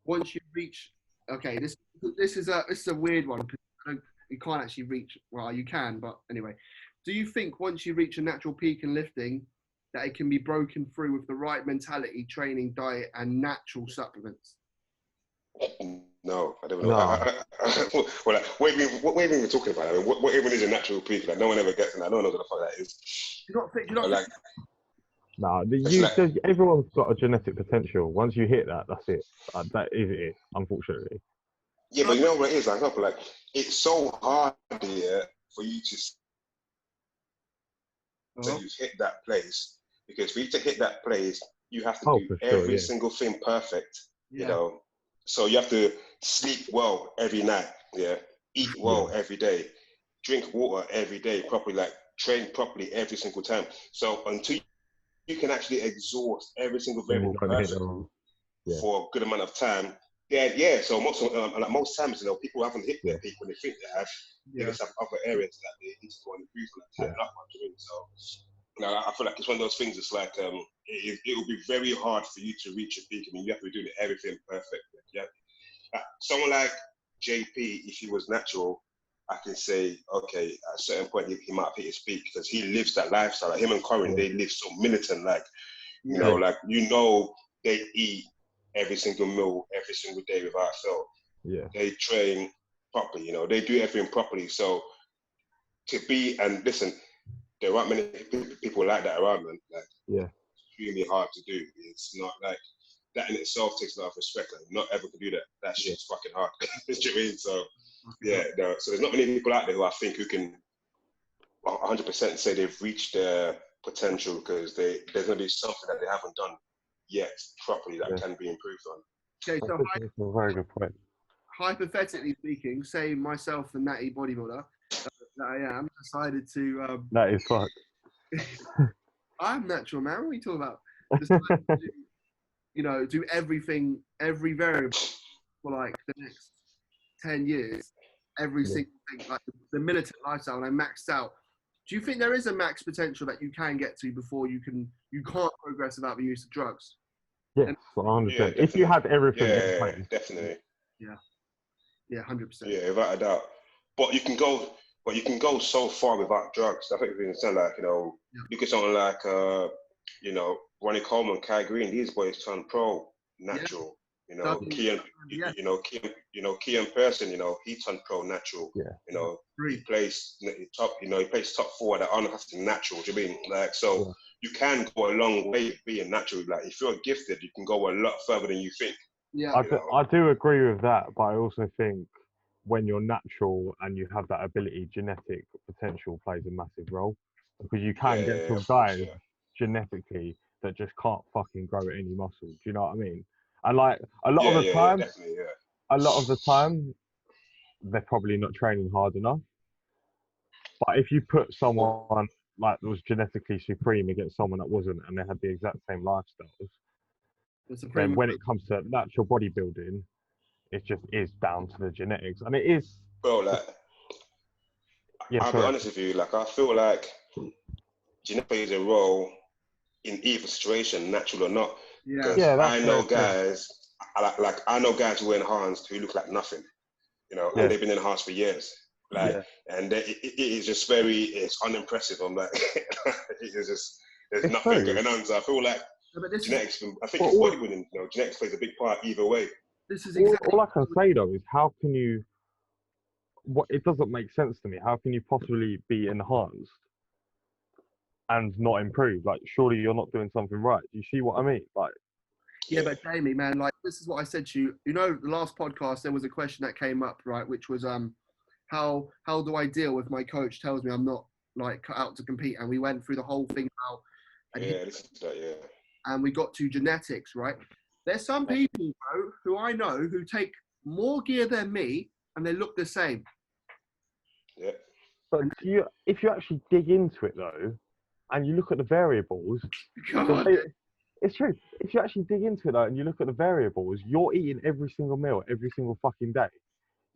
once you reach, okay, this is a weird one because you can't actually reach. Well, you can, but anyway. Do you think once you reach a natural peak in lifting, that it can be broken through with the right mentality, training, diet, and natural supplements? No, I don't know. No. Well, what are you even talking about? I mean, what even is a natural peak? Like, no one ever gets in. I don't know what the fuck that is. You're not like. No, everyone's got a genetic potential. Once you hit that, that's it. That is it, unfortunately. Yeah, but you know what it is? Like, it's so hard here for you to till you've hit that place. Because for you to hit that place, you have to do for sure, every yeah. single thing perfect, Yeah. you know. So you have to sleep well every night, yeah. Eat well every day, drink water every day properly, like train properly every single time. So until you can actually exhaust every single variable perfectly for a good amount of time, then so most times, you know, people haven't hit their peak when they think they have. They just have other areas that they need to go and improve and tighten up on doing. So, you know, I feel like it's one of those things. It's like it will be very hard for you to reach a peak. I mean, you have to be doing everything perfect. Yeah, someone like JP, if he was natural, I can say, okay, at a certain point he might hit his peak because he lives that lifestyle. Like him and Corin, they live so militant. Like, you know, like, you know, they eat every single meal every single day without fail. Yeah, they train properly. You know, they do everything properly. So to be, and listen, there aren't many people like that around, man. Like, it's extremely hard to do. It's not like that in itself takes a lot of respect. Like, not ever to do that. That shit's fucking hard. Do you know what I mean? So so there's not many people out there who I think who can 100% say they've reached their potential, because there's going to be something that they haven't done yet properly that can be improved on. Okay, so that's a very good point. Hypothetically speaking, say myself, the natty bodybuilder that I am, decided to. That is fucked. I'm natural, man. What are you talking about? Decided to, you know, do everything, every variable for like the next 10 years, every single thing, like the militant lifestyle, and I maxed out. Do you think there is a max potential that you can get to before you can't progress without the use of drugs? Yes, 100%. If you had everything in place. Definitely. Yeah, 100%. Yeah, without a doubt. But you can go so far without drugs. I think you can say, like, you know, look at someone like you know, Ronnie Coleman, Kai Green. These boys turn pro natural. You know, Kean, Kean Person, you know, he turned pro natural. Yeah. You know, he plays top. You know, he plays top 4 at Arnold Huston natural. Do you mean, like, so you can go a long way being natural. Like, if you're gifted, you can go a lot further than you think. Yeah, I do agree with that, but I also think when you're natural and you have that ability, genetic potential plays a massive role, because you can get some guys genetically that just can't fucking grow any muscle. Do you know what I mean? And like a lot of the time, they're probably not training hard enough. But if you put someone like that was genetically supreme against someone that wasn't, and they had the exact same lifestyles, then when it comes to natural bodybuilding, it just is down to the genetics, and it is. Bro, like, I'll be honest with you. Like, I feel like genetics plays a role in either situation, natural or not. Because I know guys, I know guys who are enhanced who look like nothing, you know, and they've been enhanced for years. Like, and it is just it's unimpressive. I'm like, it's just, there's nothing going on. So I feel like genetics, I think it's bodybuilding, you know, genetics plays a big part either way. This is exactly all I can say though is, how can you? It doesn't make sense to me. How can you possibly be enhanced and not improve? Like, surely you're not doing something right. Do you see what I mean? Like, yeah, but Jamie, man, like, this is what I said to you. You know, the last podcast there was a question that came up, right, which was how do I deal with my coach tells me I'm not like cut out to compete, and we went through the whole thing how. And we got to genetics, right? There's some people, bro, who I know who take more gear than me, and they look the same. Yeah. But if you actually dig into it though, and you look at the variables, it's true. If you actually dig into it though, and you look at the variables, you're eating every single meal, every single fucking day.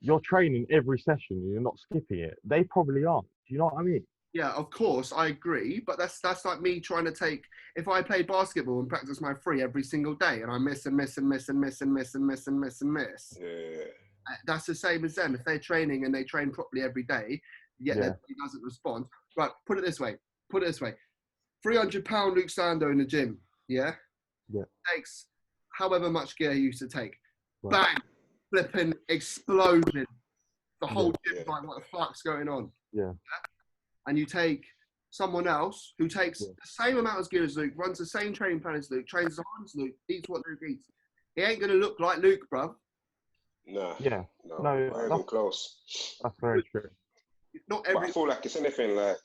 You're training every session. You're not skipping it. They probably aren't. Do you know what I mean? Yeah, of course, I agree. But that's like me trying to take. If I play basketball and practice my free every single day, and I miss and miss and miss and miss and miss and miss and miss and miss. Yeah. That's the same as them. If they're training and they train properly every day, yet their body doesn't respond. Right, put it this way. 300-pound Luke Sando in the gym, takes however much gear he used to take. Right. Bang! Flipping explosion. The whole gym's like, what the fuck's going on? Yeah. And you take someone else who takes the same amount of gear as Luke, runs the same training plan as Luke, trains as hard as Luke, eats what Luke eats. He ain't going to look like Luke, bruv. Nah. Yeah. No, not even close. That's very true. Not every. But I feel like it's anything like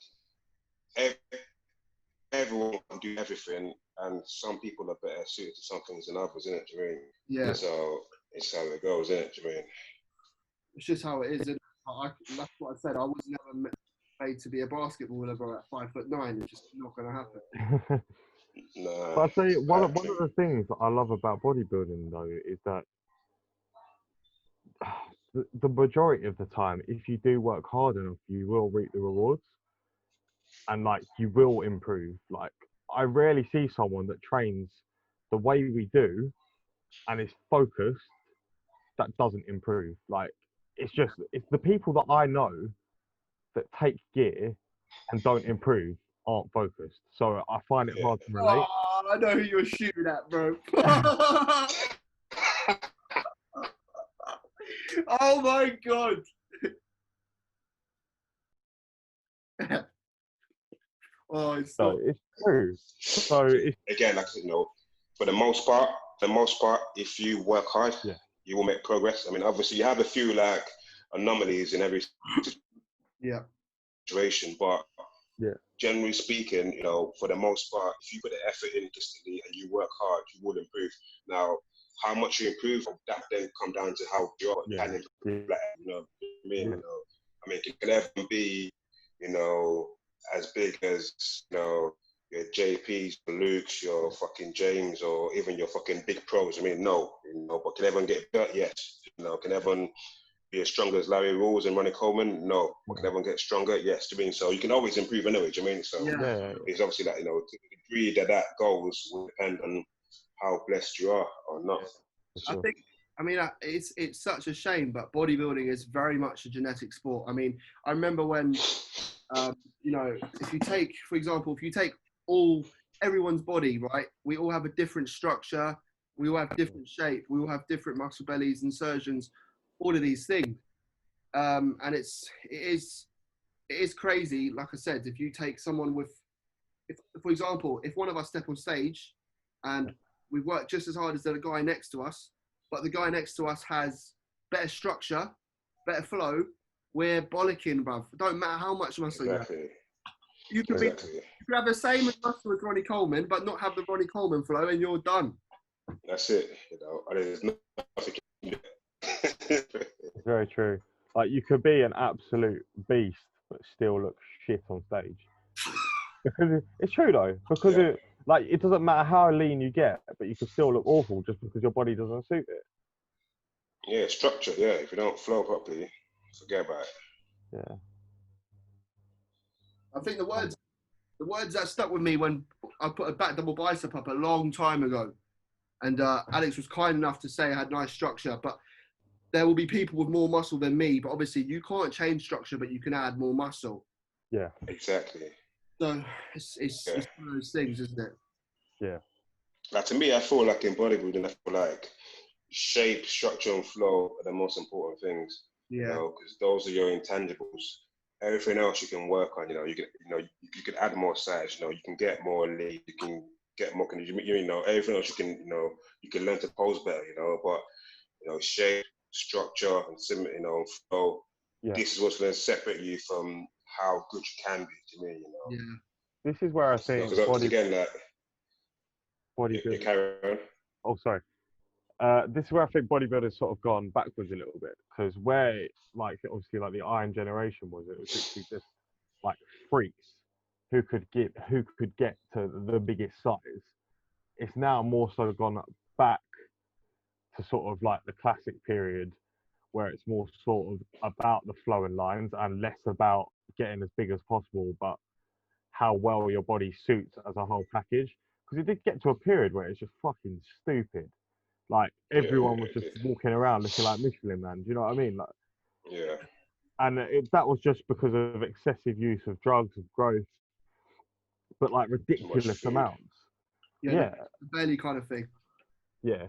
everyone can do everything, and some people are better suited to some things than others, isn't it? Do you mean? Yeah. So it's how it goes, isn't it? Do you mean? It's just how it is. And that's what I said. I was never made to be a basketballer, bro. At 5'9", it's just not going to happen. Nah. But I tell you, one of the things that I love about bodybuilding though is that the majority of the time, if you do work hard enough, you will reap the rewards, and like you will improve. Like I rarely see someone that trains the way we do and is focused that doesn't improve. Like it's the people that I know that take gear and don't improve aren't focused. So I find it hard to relate. Oh, I know who you're shooting at, bro. Oh my god. Oh, it's So it's true. So it's again, like I said, for the most part, if you work hard, you will make progress. I mean, obviously, you have a few like anomalies in every situation, but generally speaking, for the most part, if you put the effort in consistently and you work hard, you will improve. Now, how much you improve, that then come down to how you can improve. Like, I mean, it can never be, as big as, your JPs, your Lukes, your fucking James, or even your fucking big pros. I mean, no, but can everyone get better? Yes. Can everyone be as strong as Larry Rules and Ronnie Coleman? No. But can everyone get stronger? Yes. Do you mean? So you can always improve anyway. Do you mean? So it's obviously that, to the degree that goes will depend on how blessed you are or not. I think, it's such a shame, but bodybuilding is very much a genetic sport. I mean, I remember when, if you take, for example, everyone's body, right? We all have a different structure. We all have different shape. We all have different muscle bellies, insertions, all of these things. And it is crazy. Like I said, if you take someone for example, if one of us step on stage and we work just as hard as the guy next to us, but the guy next to us has better structure, better flow, we're bollocking, bruv. It don't matter how much muscle you have. You could have the same muscle as Ronnie Coleman, but not have the Ronnie Coleman flow, and you're done. That's it. There's nothing. It's very true. Like you could be an absolute beast, but still look shit on stage. Because it's true though. Because it doesn't matter how lean you get, but you can still look awful just because your body doesn't suit it. Yeah, structure. Yeah, if you don't flow properly, forget about it. Yeah. I think the words that stuck with me when I put a back double bicep up a long time ago, and Alex was kind enough to say I had nice structure, but there will be people with more muscle than me, but obviously you can't change structure, but you can add more muscle. Yeah. Exactly. So it's one of those things, isn't it? Yeah. Like to me, I feel like in bodybuilding, I feel like shape, structure, and flow are the most important things. Yeah. Because those are your intangibles. Everything else you can work on. You can add more size. You can get more lead. You can get more. Everything else you can learn to pose better. But shape, structure, and flow. Yeah. This is what's going to separate you from how good you can be. To me, Yeah. This is where I think bodybuilding. Oh, sorry. This is where I think bodybuilding's sort of gone backwards a little bit, because where obviously the Iron generation was literally just like freaks who could get to the biggest size. It's now more so gone back to sort of like the classic period where it's more sort of about the flowing lines and less about getting as big as possible, but how well your body suits as a whole package. Because it did get to a period where it's just fucking stupid. Like everyone was just walking around looking like Michelin Man. Do you know what I mean? Like, yeah. And that was just because of excessive use of drugs, of growth, but like ridiculous amounts. Yeah. The belly kind of thing. Yeah.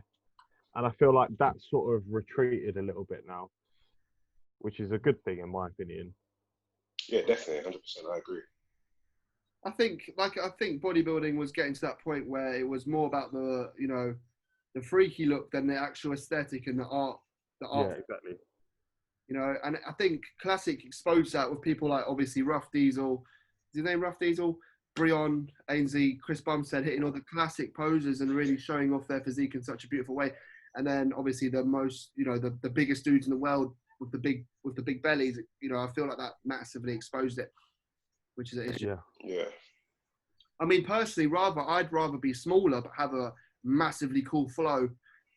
And I feel like that sort of retreated a little bit now, which is a good thing in my opinion. Yeah, definitely, 100%. I agree. I think bodybuilding was getting to that point where it was more about the freaky look than the actual aesthetic and the art. Yeah, exactly. And I think Classic exposed that with people like obviously Rough Diesel. Is his name Rough Diesel? Breon, Ainsley, Chris Bumstead hitting all the classic poses and really showing off their physique in such a beautiful way. And then obviously the most, the biggest dudes in the world with the big bellies, I feel like that massively exposed it, which is an issue. Yeah. I mean, personally, I'd rather be smaller but have a massively cool flow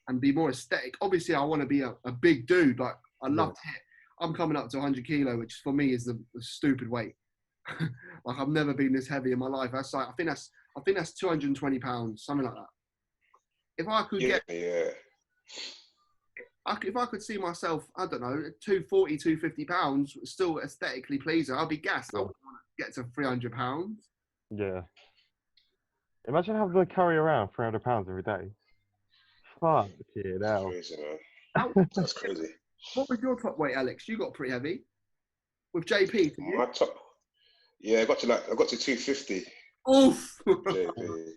and be more aesthetic. Obviously, I want to be a big dude. Like, I love to hit. I'm coming up to 100 kilo, which for me is the stupid weight. Like, I've never been this heavy in my life. That's like, I think that's 220 pounds, something like that. If I could if I could see myself, I don't know, 240, 250 pounds, still aesthetically pleasing, I'd be gassed. I wouldn't want to get to 300 pounds. Yeah. Imagine having to carry around 300 pounds every day. Fuck it That's out. crazy, man. That's crazy. What was your top weight, Alex? You got pretty heavy. With JP, My top, I got to 250. Oof. JP.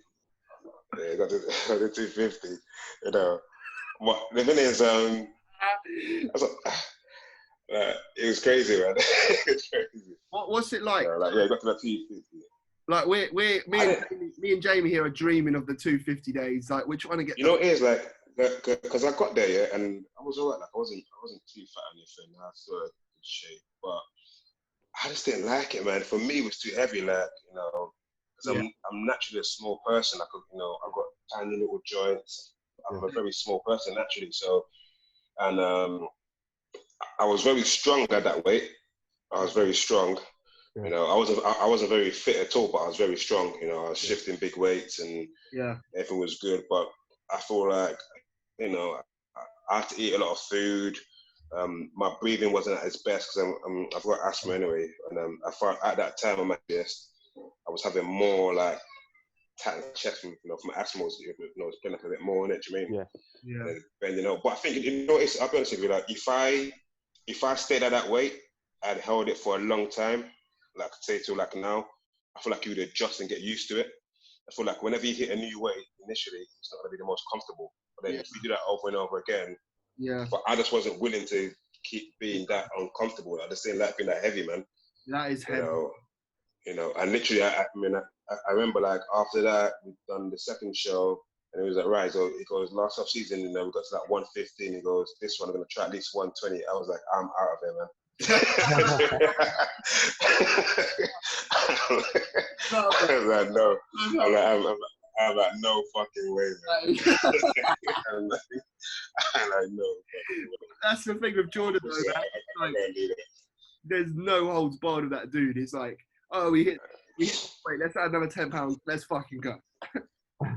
Yeah, I got to 250. What the thing is, it was crazy, man. It's crazy. What's it like? I got to 250. Like me and Jamie here are dreaming of the 250 days. Like, we're trying to get. It is like because I got there, yeah, and I was alright. Like, I wasn't too fat or anything. I was still in good shape, but I just didn't like it, man. For me, it was too heavy. Like, because I'm naturally a small person. I could, I've got tiny little joints. I'm a very small person naturally. So, and I was very strong at that weight. I was very strong. I wasn't very fit at all, but I was very strong. I was shifting big weights and everything was good. But I feel like, I had to eat a lot of food. My breathing wasn't at its best because I've got asthma anyway. And I found at that time on my chest, I was having more like tight chest from my asthma was playing up a bit more in it. Do you mean? Yeah. But I think I'll be honest with you. Like, if I stayed at that weight, I'd held it for a long time. Like, say till like now, I feel like you would adjust and get used to it. I feel like whenever you hit a new weight initially, it's not gonna be the most comfortable. But then if you do that over and over again, but I just wasn't willing to keep being that uncomfortable. I just didn't like being that heavy, man. That is heavy. And literally, I remember like after that, we've done the second show, and it was like, right, so it goes last off season, we got to that 115. He goes, this one I'm gonna try at least 120. I was like, I'm out of here, man. I was like, no. I'm like, no fucking way, man. I'm like, no fucking way. That's the thing with Jordan, though, man. There's no holds barred with that dude. It's like, oh, we hit, wait, let's add another 10 pounds. Let's fucking go.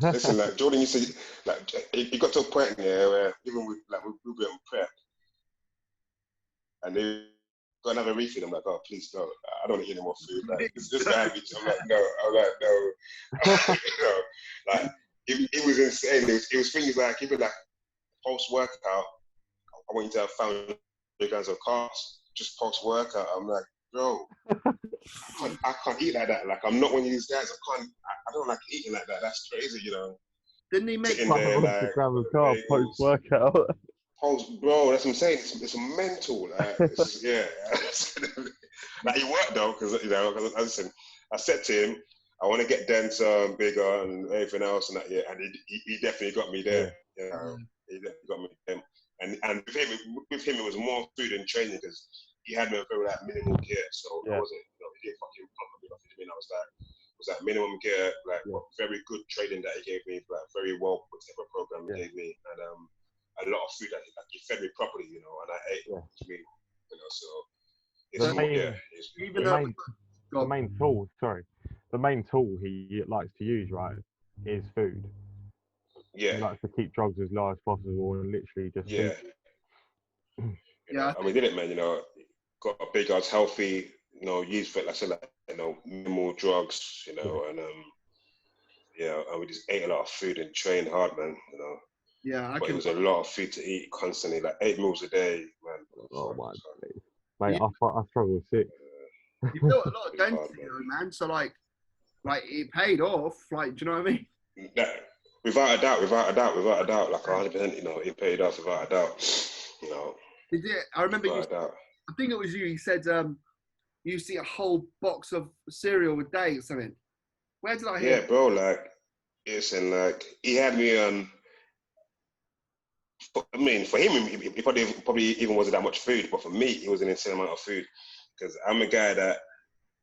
Listen, like, Jordan used to, like, he got to a point where even with, like, we were in prep, and they got another refeed. I'm like, oh, please, no, I don't want to eat any more food. Like, this guy, I'm like, no. Like, it was insane. It was things like, even like, post-workout, I want you to have found your guys of carbs, just post-workout. I'm like, bro, I can't eat like that. Like, I'm not one of these guys. I don't like eating like that. That's crazy, Didn't he make a gram of carbs post-workout? Bro, that's what I'm saying. It's mental. Like, like, he worked though, because listen, I said to him, I want to get denser and bigger and everything else and that. Yeah, and he definitely got me there. He definitely got me there. And with him, it was more food and training because he had me very like minimal gear, so I wasn't, he didn't fucking pump me off. I mean, I was like minimum gear, like very good training that he gave me, like very well put together program he gave me, and a lot of food that he fed me properly, and I ate. I mean, so the main tool he likes to use, right, is food. Yeah. He likes to keep drugs as low as possible and literally just and we did it, man. Got a big ass healthy, use for, like I said, like, minimal drugs, and and we just ate a lot of food and trained hard, man. But it was a lot of food to eat constantly, like 8 meals a day, man. Oh my God, mate, I struggle with 6. You built a lot of density, man. So like it paid off. Like, do you know what I mean? Yeah, without a doubt. Like 100%, it paid off without a doubt. Did it? I remember you. I think it was you. He said you used to eat a whole box of cereal a day or something. Where did I hear? Yeah, bro. Like, listen, like he had me on. I mean, for him, he probably even wasn't that much food, but for me, it was an insane amount of food because I'm a guy that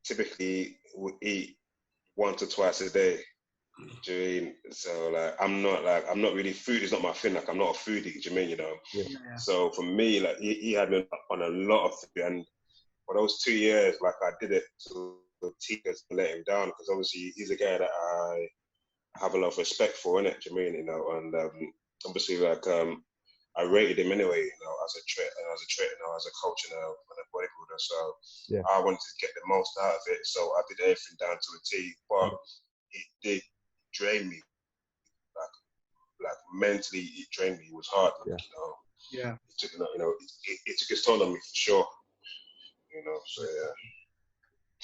typically would eat once or twice a day. Do you mean? So like I'm not really, food is not my thing. Like I'm not a foodie. Do you mean? You know. Yeah. So for me, like he had me on a lot of food, and for those 2 years, like I did it to the teachers to let him down because obviously he's a guy that I have a lot of respect for, innit? Do you mean? You know, and obviously like I rated him anyway, you know, as a trainer, as a coach, and a bodybuilder. So Yeah. I wanted to get the most out of it. So I did everything down to a T, but it did drain me. Like mentally, it drained me. It was hard, Yeah. you know. Yeah. It took, you know, it took its toll on me for sure. You know, so yeah.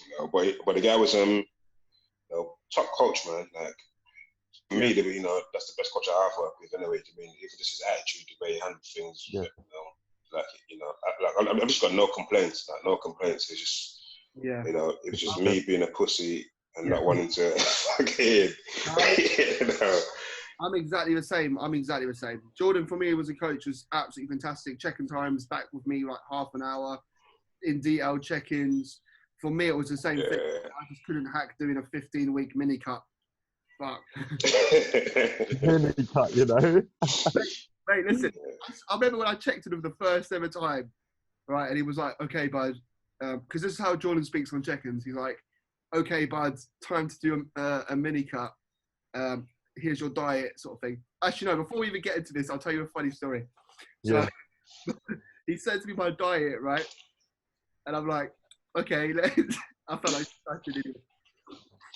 You know, but the guy was you know, top coach, man. Like for me, you know, that's the best coach I have worked with anyway. I mean, even just his attitude, the way he handled things, Yeah. you know, like, you know, I've just got no complaints. Like no complaints. It's just, Yeah. you know, it was just me being a pussy and Yeah. not wanting to fucking, you know. I'm exactly the same. Jordan, for me, was a coach, was absolutely fantastic. Check-in times back with me like half an hour, in detail check-ins. For me, it was the same thing. I just couldn't hack doing a 15-week mini cut. Fuck. Mini cut, you know. Mate, listen. I remember when I checked in him the first ever time, right? And he was like, "Okay, bud," because this is how Jordan speaks on check-ins. He's like, "Okay, bud, time to do a mini cut. Here's your diet," sort of thing. Actually, no, before we even get into this, I'll tell you a funny story. So he sends me my diet, right? And I'm like, okay, I felt like such an idiot.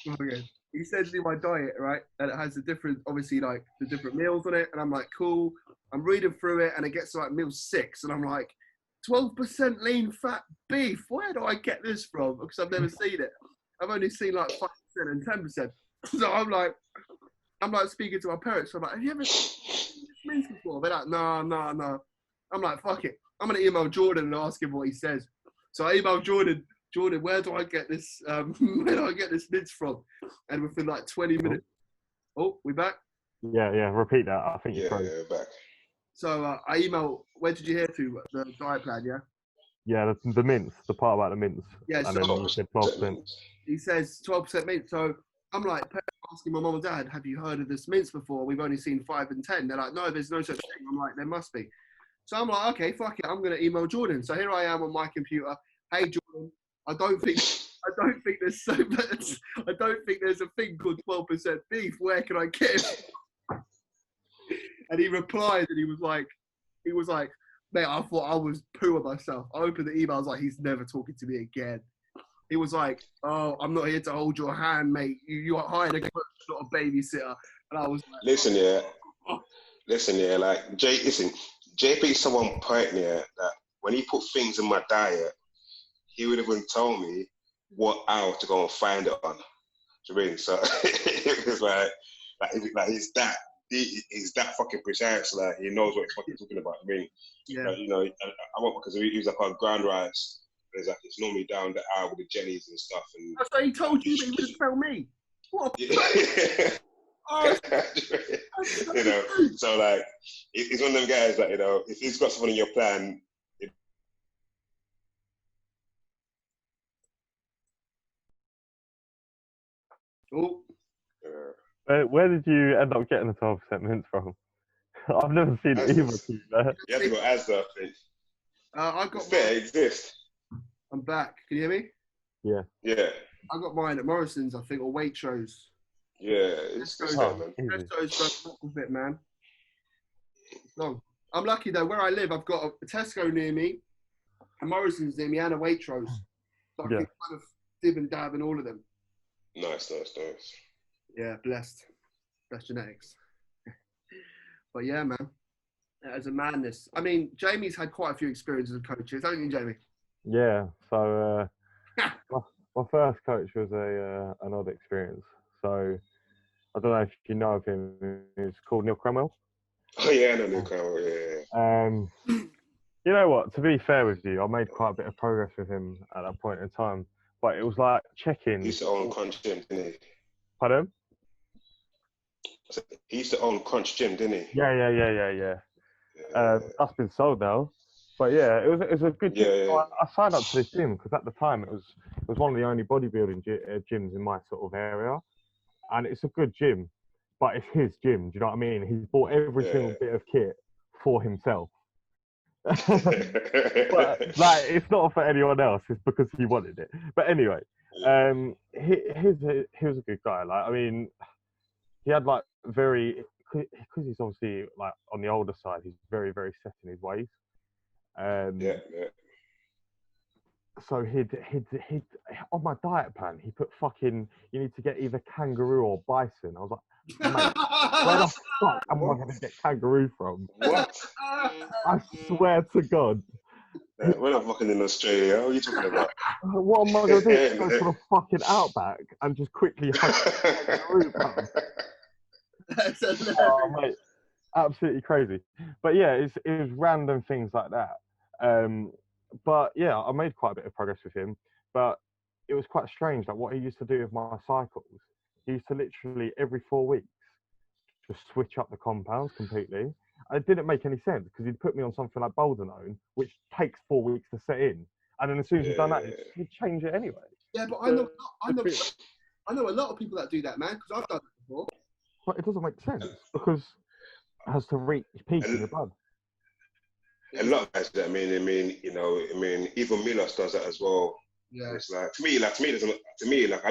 Okay. He sends me my diet, right? And it has the different, obviously, like the different meals on it. And I'm like, cool. I'm reading through it and it gets to like meal 6. And I'm like, 12% lean fat beef. Where do I get this from? Because I've never seen it. I've only seen like 5% and 10%. So I'm like speaking to my parents. So I'm like, have you ever seen this mince before? They're like, no. I'm like, fuck it. I'm going to email Jordan and ask him what he says. So I emailed Jordan, where do I get this mince from? And within like 20 minutes. Oh, we back? Yeah, repeat that. I think you're back. So I emailed, where did you hear to? The diet plan, yeah? Yeah, the mince, the part about the mince. Yeah, and then you said 12%. He says 12% mince. So I'm like asking my mum and dad, have you heard of this mince before? We've only seen 5 and 10. They're like, no, there's no such thing. I'm like, there must be. So I'm like, okay, fuck it. I'm going to email Jordan. So here I am on my computer. Hey, Jordan, I don't think there's so much. I don't think there's a thing called 12% beef. Where can I get it? And he replied, and he was like, mate, I thought I was pooing myself. I opened the email. I was like, he's never talking to me again. He was like, oh, I'm not here to hold your hand, mate. You are hired a coach, not a babysitter. And I was like, listen, like JP is someone point that when he put things in my diet, he would have even told me what hour to go and find it on. Do you mean? So it was like he's that fucking precise. Like he knows what he's fucking talking about. I mean, yeah. Like, you know, I went because he was like on ground rice. It's like it's normally down the hour with the jellies and stuff. And so he told you, but he wouldn't tell me. What? Oh, you know, so like he's one of them guys that, you know, if he's got someone in your plan. Where did you end up getting the 12% mince from? I've never seen it either. You have to go Asda, I think. I got it exists. I'm back. Can you hear me? Yeah. I got mine at Morrison's, I think, or Waitrose. Yeah, it's man. Tesco's don't with it, man. No, I'm lucky though. Where I live, I've got a Tesco near me, a Morrison's near me, and a Waitrose. So I can kind of dib and dab in all of them. Nice. Yeah, blessed genetics. But yeah, man, as a madness. I mean, Jamie's had quite a few experiences with coaches, haven't you, Jamie? Yeah. So my first coach was an odd experience. So I don't know if you know of him. He's called Neil Cromwell. Oh yeah, I know Neil Cromwell. Yeah. You know what? To be fair with you, I made quite a bit of progress with him at that point in time. But it was like checking. He's own content, didn't he? Pardon? He used to own Crunch Gym, didn't he? Yeah. That's been sold now. But yeah, it was a good gym. Yeah. I signed up to this gym because at the time it was one of the only bodybuilding gyms in my sort of area, and it's a good gym, but it's his gym. Do you know what I mean? He's bought every single bit of kit for himself. But like, it's not for anyone else. It's because he wanted it. But anyway, he was a good guy. Like, I mean, he had like because he's obviously like on the older side. He's very, very set in his ways. So he'd on my diet plan, he put fucking, you need to get either kangaroo or bison. I was like, mate, where the fuck am I going to get kangaroo from? What? I swear to God. We're not fucking in Australia. What are you talking about? What am I going to do? Go to the fucking outback and just quickly hunt kangaroo, bro. That's hilarious. Oh, mate, absolutely crazy. But yeah, it was random things like that. But yeah, I made quite a bit of progress with him. But it was quite strange, like what he used to do with my cycles. He used to literally every 4 weeks just switch up the compounds completely. And it didn't make any sense because he'd put me on something like Boldenone, which takes 4 weeks to set in. And then as soon as he'd done that, he'd change it anyway. Yeah, but I know a lot of people that do that, man, because I've done it before. But it doesn't make sense because it has to reach peak in your blood. A lot of guys do that. I mean, even Milos does that as well. Yeah. It's like to me, I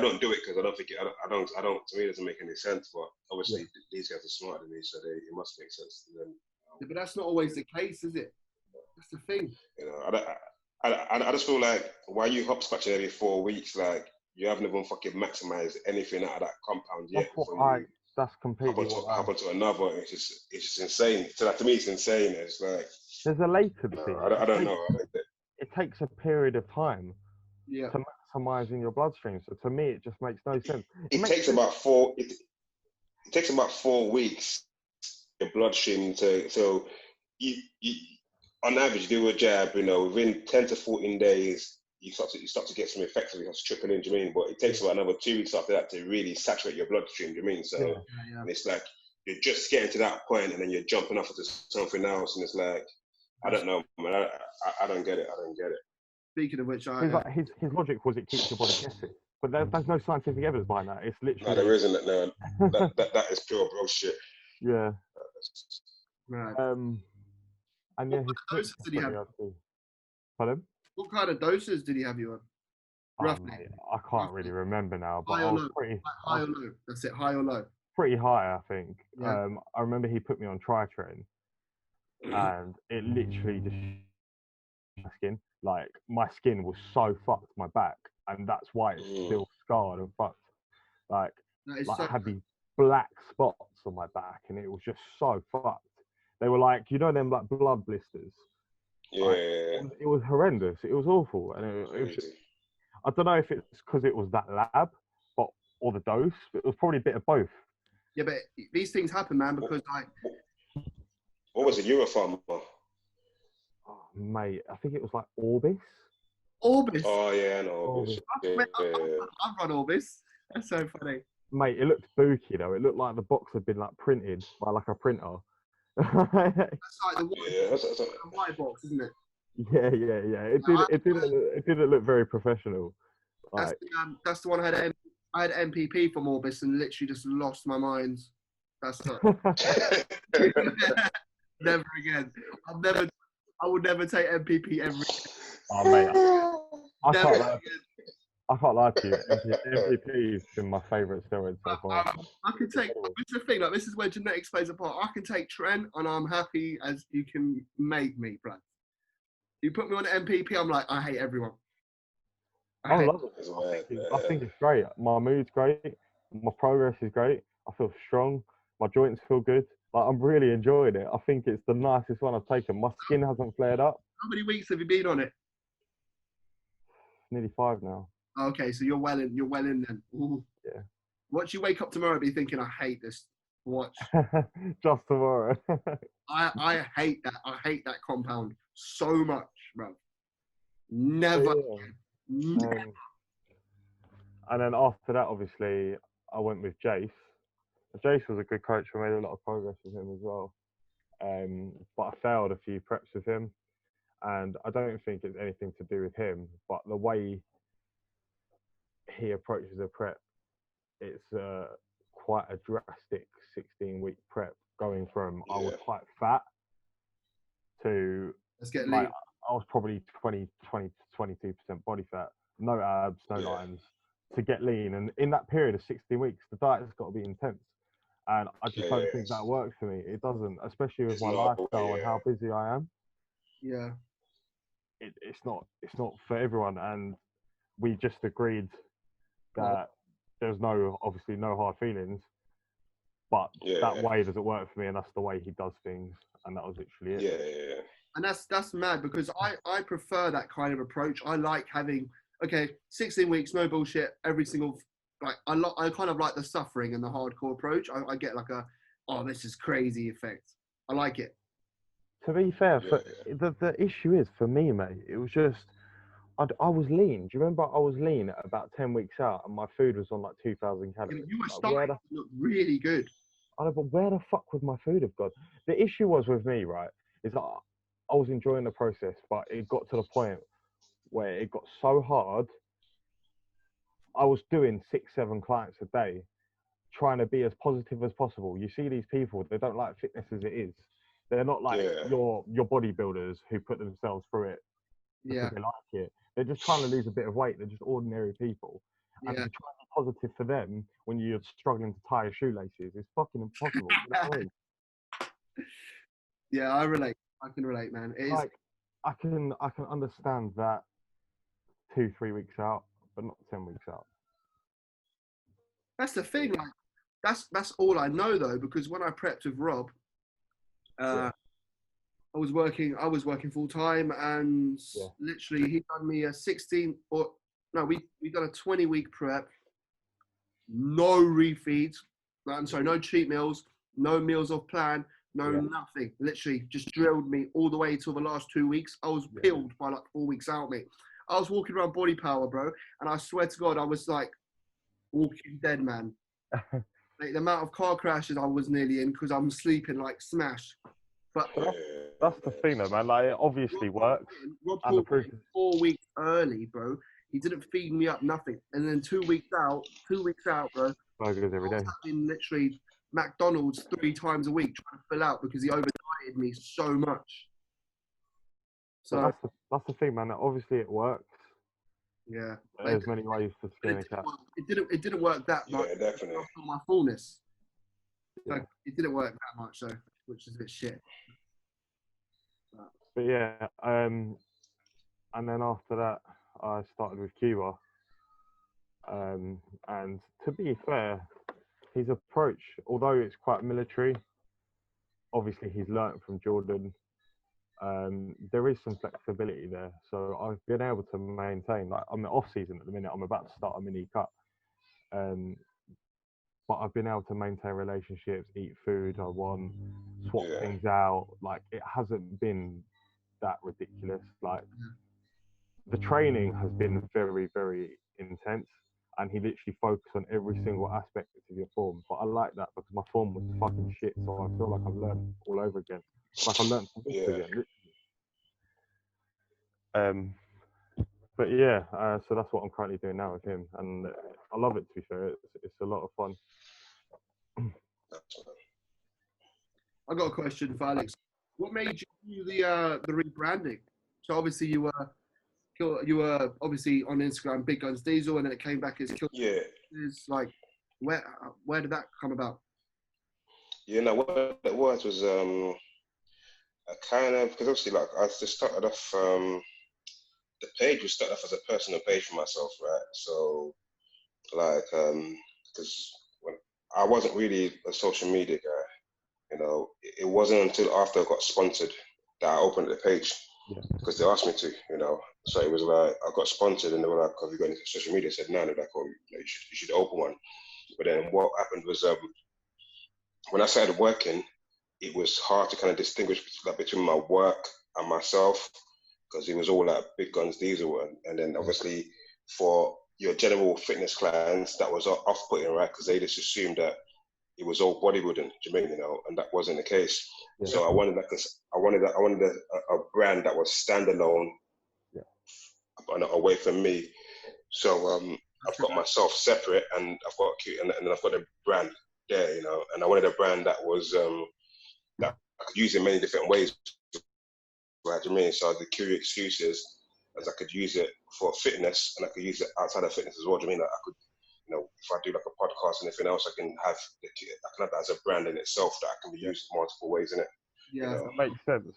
don't do it because I don't think to me, it doesn't make any sense. But obviously, these guys are smarter than me, so it must make sense to them. Yeah, but that's not always the case, is it? That's the thing. You know, I just feel like why you hopscotching every 4 weeks, like you haven't even fucking maximized anything out of that compound yet. That's completely hop onto another. It's just insane. So like, to me, it's insane. It's like there's a latency. I don't know. It takes a period of time to maximize in your bloodstream. So to me, it just makes no sense. It takes about 4 weeks your bloodstream so you on average do a jab. You know, within 10 to 14 days. You start to get some effects of it, trickle in, do you mean? But it takes about another 2 weeks after that to really saturate your bloodstream, do you mean? So and it's like you're just getting to that point and then you're jumping off into something else, and it's like, I don't know, man. I don't get it. Speaking of which, his logic was it keeps your body guessing, but there's no scientific evidence behind that. It's literally no, there isn't. No, that is pure bullshit. Yeah. Right. And yeah, what doses did he have? Pardon? What kind of doses did he have you on? Roughly. Mate, I can't really remember now, but high I or was low? pretty High or low? That's it. High or low? Pretty high, I think. Yeah. I remember he put me on Tri-Train, and it literally just my skin. Like my skin was so fucked, my back, and that's why it's still scarred and fucked. Like I had these black spots on my back, and it was just so fucked. They were like, you know, them like blood blisters. Yeah. Like, it was horrendous. It was awful, and it was just, I don't know if it's because it was that lab, or the dose. It was probably a bit of both. Yeah, but these things happen, man, because like. What was it, Eurofarm? Oh, mate, I think it was like Orbis. Orbis? Oh, yeah, I know Orbis. I've run Orbis. That's so funny. Mate, it looked spooky, though. It looked like the box had been, like, printed by, like, a printer. That's like the white box, isn't it? Yeah. It didn't look very professional. Like, that's the one I had MPP from Orbis and literally just lost my mind. That's not. Never again. I would never take MPP ever again. Oh, mate. I can't lie to you. MVP has been my favourite steroid so far. I can take. This is the thing. Like, this is where genetics plays a part. I can take Trent, and I'm happy as you can make me, bro. You put me on MPP, I'm like, I hate everyone. I love it. I think it's great. My mood's great. My progress is great. I feel strong. My joints feel good. Like, I'm really enjoying it. I think it's the nicest one I've taken. My skin hasn't flared up. How many weeks have you been on it? Nearly 5 now. Okay, so you're well in. You're well in then. Ooh. Yeah. Once you wake up tomorrow, be thinking, I hate this. Watch. Just tomorrow. I hate that. I hate that compound so much, bro. Never. And then after that, obviously, I went with Jace. Jace was a good coach. I made a lot of progress with him as well. But I failed a few preps with him, and I don't think it's anything to do with him, but the way he approaches a prep, it's quite a drastic 16-week prep, going from I was quite fat to Let's get like lean. I was probably 20 to 22% body fat, no abs, no lines, to get lean. And in that period of 16 weeks, the diet's got to be intense. And I just don't think that works for me. It doesn't, especially with my lifestyle and how busy I am. Yeah. It's not for everyone. And we just agreed that there's obviously no hard feelings, but that way doesn't work for me, and that's the way he does things. And that was literally it. And that's mad, because I prefer that kind of approach. I like having 16 weeks, no bullshit, every single, like I kind of like the suffering and the hardcore approach. I get like this is crazy effect. I like it. To be fair, the issue is for me, mate, it was just I was lean. Do you remember I was lean at about 10 weeks out, and my food was on like 2,000 calories? You were starting to look really good. I know, but where the fuck would my food have gone? The issue was with me, right, is that I was enjoying the process, but it got to the point where it got so hard. I was doing 6-7 clients a day, trying to be as positive as possible. You see these people, they don't like fitness as it is. They're not like your bodybuilders who put themselves through it because they like it. They're just trying to lose a bit of weight. They're just ordinary people. And to try to be positive for them when you're struggling to tie your shoelaces is fucking impossible. You know what I mean? Yeah, I relate. I can relate, man. It is. Like, I can understand that 2-3 weeks out, but not 10 weeks out. That's the thing. Like, that's all I know though, because when I prepped with Rob, I was working full time, and literally he done me a 16 we done a 20-week prep, no refeeds, no cheat meals, no meals off plan, nothing. Literally just drilled me all the way till the last 2 weeks. I was peeled by like 4 weeks out, mate. I was walking around Body Power, bro, and I swear to God, I was like Walking Dead, man. Like the amount of car crashes I was nearly in because I'm sleeping like smash. But that's the thing, though, man. Like, it obviously works. Rob called me 4 weeks early, bro. He didn't feed me up, nothing. And then 2 weeks out, bro. Burgers every day. I was having literally McDonald's 3 times a week trying to fill out because he overdieted me so much. So that's the thing, man. Obviously, it works. Yeah. There's many ways to skin a cat. It didn't work that much. Yeah, definitely. After my fullness. So it didn't work that much, so which is a bit shit. But yeah, and then after that, I started with Cuba. And to be fair, his approach, although it's quite military, obviously he's learnt from Jordan. There is some flexibility there, so I've been able to maintain. Like, I'm in off season at the minute. I'm about to start a mini cut, but I've been able to maintain relationships, eat food I want, swap things out. Like, it hasn't been that ridiculous. Like, the training has been very, very intense, and he literally focused on every single aspect of your form. But I like that because my form was fucking shit, so I feel like I've learned all over again. Like, I learned from this again. But yeah, so that's what I'm currently doing now with him, and I love it. To be fair, it's a lot of fun. I got a question for Alex. What made you do the rebranding? So obviously you were obviously on Instagram, Big Gunz DIZZLE, and then it came back as Kill. Yeah. It's like, where did that come about? Yeah, no, what it was a kind of, because obviously, like, I just started off, the page was started off as a personal page for myself, right? So, like, because when I wasn't really a social media guy, you know, it wasn't until after I got sponsored that I opened the page, because they asked me to, you know. So it was like, I got sponsored and they were like, have you got any social media? I said, no, they're like, oh, you should open one. But then what happened was, when I started working, it was hard to kind of distinguish between my work and myself, because it was all like Big Gunz DIZZLE, and then obviously for your general fitness clients, that was off-putting, right? Because they just assumed that it was all bodybuilding, do you mean, and that wasn't the case. Yeah. So I wanted a brand that was standalone, away from me. So I've got myself separate, and I've got and then I've got a brand there, and I wanted a brand that was that I could use in many different ways. Right, do you mean? So the Curio excuses, as I could use it for fitness, and I could use it outside of fitness as well. Do you mean? Like I could, if I do like a podcast and anything else, I can have that as a brand in itself that I can be used multiple ways in it. Yeah, that makes sense.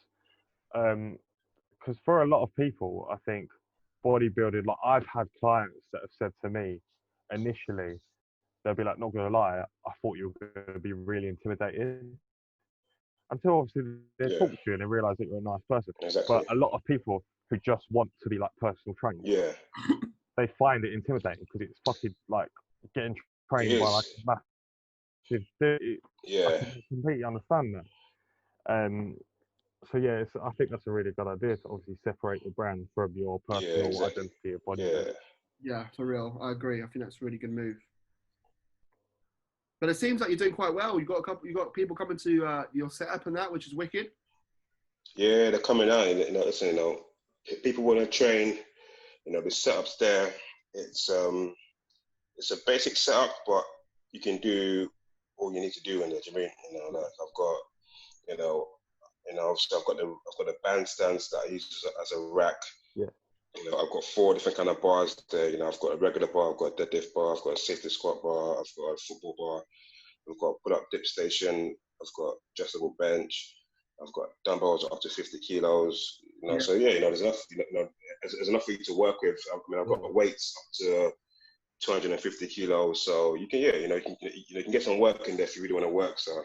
Because for a lot of people, I think bodybuilding, like I've had clients that have said to me initially, they'll be like, not gonna lie, I thought you were gonna be really intimidating. Until obviously they talk to you and they realise that you're a nice person. Exactly. But a lot of people who just want to be like personal trainers, they find it intimidating because it's fucking like getting trained by like a massive dude. I can completely understand that. So yeah, I think that's a really good idea to obviously separate the brand from your personal identity of bodybuilding. Yeah, for real. I agree. I think that's a really good move. But it seems like you're doing quite well. You've got people coming to your setup and that, which is wicked. Yeah, they're coming out. Listen, if people want to train, the setup's there. It's a basic setup, but you can do all you need to do in it. You mean, like I've got, obviously I've got the bandstands that I use as a rack. Yeah. I've got 4 different kind of bars there. I've got a regular bar, I've got a deadlift bar, I've got a safety squat bar, I've got a football bar, I've got a pull-up dip station, I've got adjustable bench, I've got dumbbells up to 50 kilos. So yeah, there's enough. There's enough for you to work with. I mean, I've got the weights up to 250 kilos, so you can, you can get some work in there if you really want to work. So,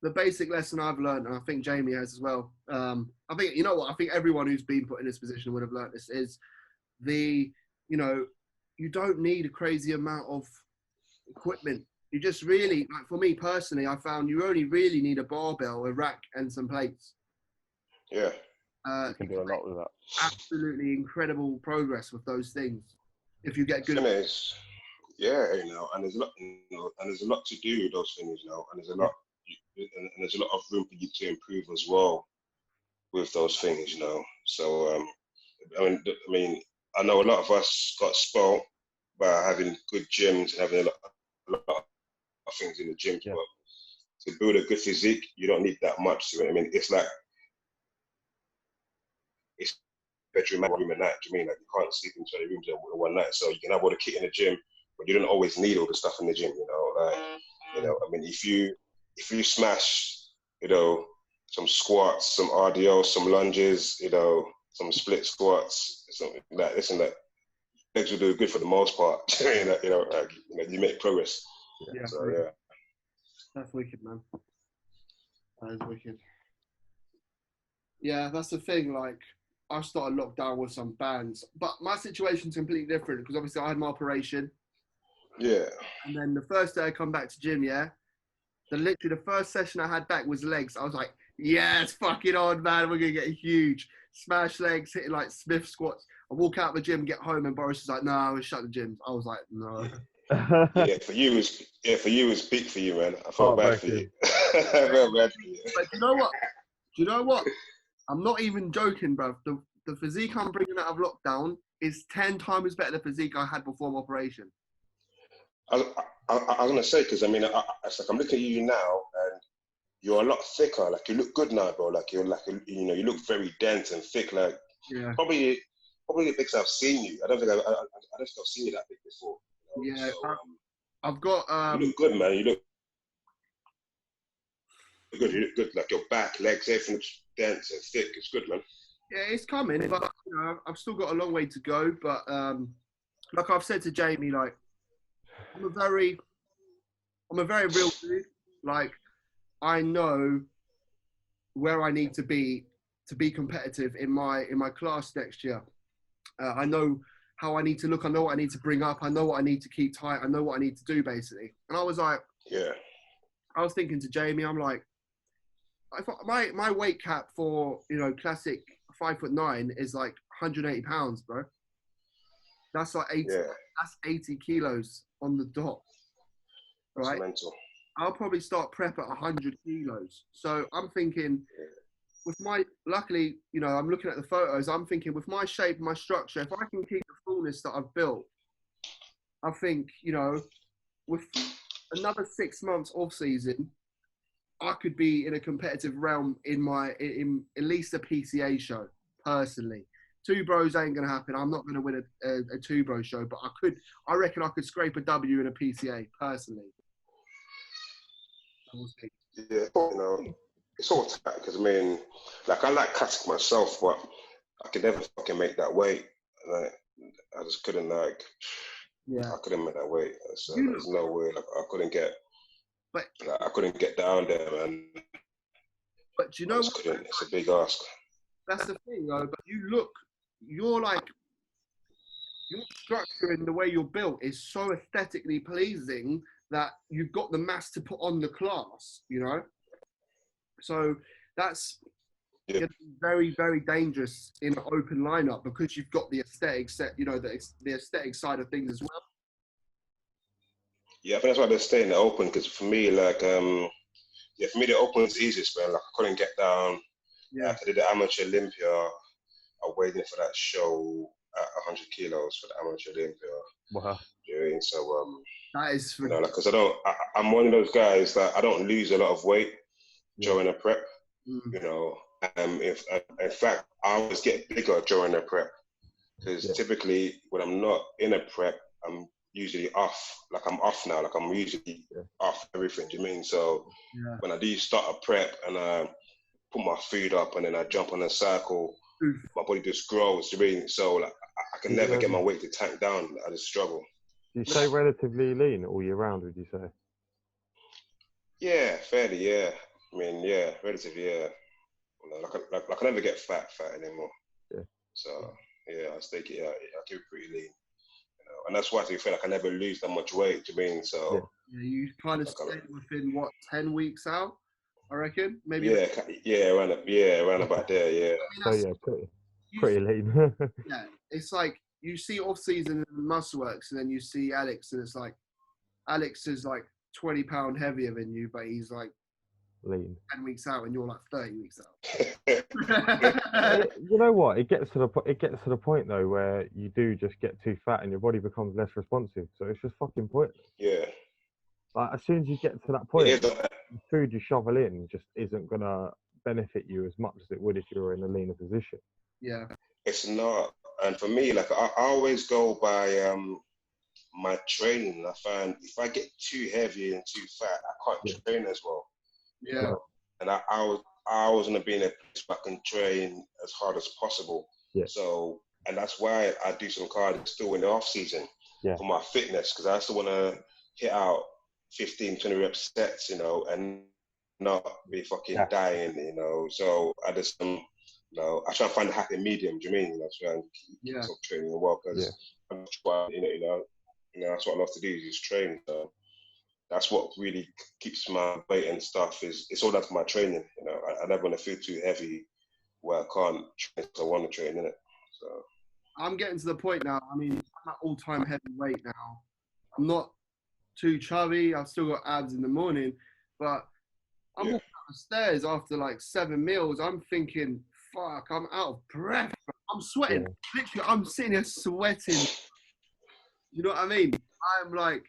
The basic lesson I've learned, and I think Jamie has as well. I think I think everyone who's been put in this position would have learned this is you don't need a crazy amount of equipment. You just really, like for me personally, I found you only really need a barbell, a rack, and some plates. Yeah. You can do a lot with that. Absolutely incredible progress with those things if you get good. And there's a lot to do with those things, and there's a lot. And there's a lot of room for you to improve as well with those things, So, I mean, I know a lot of us got spoiled by having good gyms and having a lot of things in the gym. Yeah. But to build a good physique, you don't need that much. I mean, it's like it's bedroom and room at night. Do you mean like you can't sleep in 20 rooms in one night? So you can have all the kit in the gym, but you don't always need all the stuff in the gym. I mean, if you smash, some squats, some RDO, some lunges, some split squats, something like this and that, legs will do good for the most part. You make progress. Yeah. So yeah. That's wicked, man. That is wicked. Yeah, that's the thing. Like, I started lockdown with some bands, but my situation's completely different because obviously I had my operation. Yeah. And then the first day I come back to gym, literally the first session I had back was legs. I was like, yes, fucking on, man. We're going to get huge. Smash legs, hitting like Smith squats. I walk out of the gym, get home, and Boris is like, no, I will shut the gym. I was like, no. Yeah, for you it's peak for you, man. I felt bad for you. I felt bad for you. But you know what? I'm not even joking, bruv. The physique I'm bringing out of lockdown is 10 times better than the physique I had before my operation. I was gonna say, because I mean, it's like I'm looking at you now, and you're a lot thicker. Like you look good now, bro. Like you're like you look very dense and thick. Like probably the biggest I've seen you. I don't think I've seen you that big before. Yeah, so, I've got. You look good, man. You look good. You look good. Like your back, legs, everything looks dense and thick. It's good, man. Yeah, it's coming, but I've still got a long way to go. But like I've said to Jamie, like I'm a very real dude. Like I know where I need to be competitive in my class next year. I know how I need to look. I know what I need to bring up. I know what I need to keep tight. I know what I need to do, basically. And I was like, I was thinking to Jamie, I'm like, my weight cap for classic 5'9" is like 180 pounds, bro. That's like 80. Yeah, That's 80 kilos on the dot, that's right? mental. I'll probably start prep at 100 kilos. So I'm thinking, with my, luckily, you know, I'm looking at the photos. I'm thinking with my shape, my structure, if I can keep the fullness that I've built, I think, you know, with another 6 months off season, I could be in a competitive realm in at least a PCA show. Personally, two bros ain't gonna happen. I'm not gonna win a two bro show, but I reckon I could scrape a W in a PCA personally. We'll see. Yeah, you know, it's all tight because I mean, like I like cutting myself, but I could never fucking make that weight. Like, I just couldn't Yeah. I couldn't make that weight. So You there's no way. Like I couldn't get. But Like, I couldn't get down there, man. But you I know just what? couldn't. It's a big ask. That's the thing, though. But you're like, your structure and the way you're built is so aesthetically pleasing that you've got the mass to put on the class, you know? So that's very, very dangerous in an open lineup because you've got the aesthetic set, you know, the aesthetic side of things as well. Yeah, I think that's why they're staying open because for me, like, yeah, for me the open is easiest, man. Like I couldn't get down. Yeah. Like, I did the amateur Olympia. I weighed in for that show at 100 kilos for the amateur Olympia. Wow. Yeah, so That is, you know, like, because I'm one of those guys that I don't lose a lot of weight during a prep. You know, if in fact I always get bigger during a prep because typically when I'm not in a prep, I'm usually off. Like I'm off now. Like I'm usually off everything. Do you mean? So when I do start a prep and I put my food up and then I jump on a cycle, my body just grows. Do you mean? So like I can never get my weight to tank down. I just struggle. Do you stay relatively lean all year round? Would you say? Yeah, fairly. Yeah. I mean, yeah, relatively. Yeah. You know, like I never get fat anymore. Yeah. So yeah, I keep it pretty lean. And that's why I feel like I never lose that much weight. Do you mean? So yeah, you kind of stay within what 10 weeks out, I reckon. Maybe. Around about there. Yeah. I mean, so pretty lean. Yeah, it's like you see off season muscle works, and then you see Alex, and it's like Alex is like 20 pound heavier than you, but he's like lean 10 weeks out, and you're like 30 weeks out. You know what? It gets to the point though where you do just get too fat and your body becomes less responsive. So it's just fucking pointless. Yeah. Like as soon as you get to that point, the food you shovel in just isn't gonna benefit you as much as it would if you were in a leaner position. Yeah. It's not. And for me, like I always go by my training. I find if I get too heavy and too fat, I can't train as well. Yeah. You know? And I always want to be in a place where I can train as hard as possible. Yeah. So, and that's why I do some cardio still in the off season for my fitness, because I still want to hit out 15, 20 rep sets, you know, and not be fucking dying, you know. So I just, you know, I try and find a happy medium. Do you mean? I try and keep training well because I'm trying, you know, that's what I love to do is just train. So that's what really keeps my weight and stuff. It's all that for my training. You know, I never want to feel too heavy where I can't train because I want to train in it. So I'm getting to the point now. I mean, I'm at all-time heavy weight now. I'm not too chubby. I've still got abs in the morning, but I'm walking up the stairs after like 7 meals. I'm thinking, fuck, I'm out of breath. I'm sweating. Literally, I'm sitting here sweating. You know what I mean? I'm like,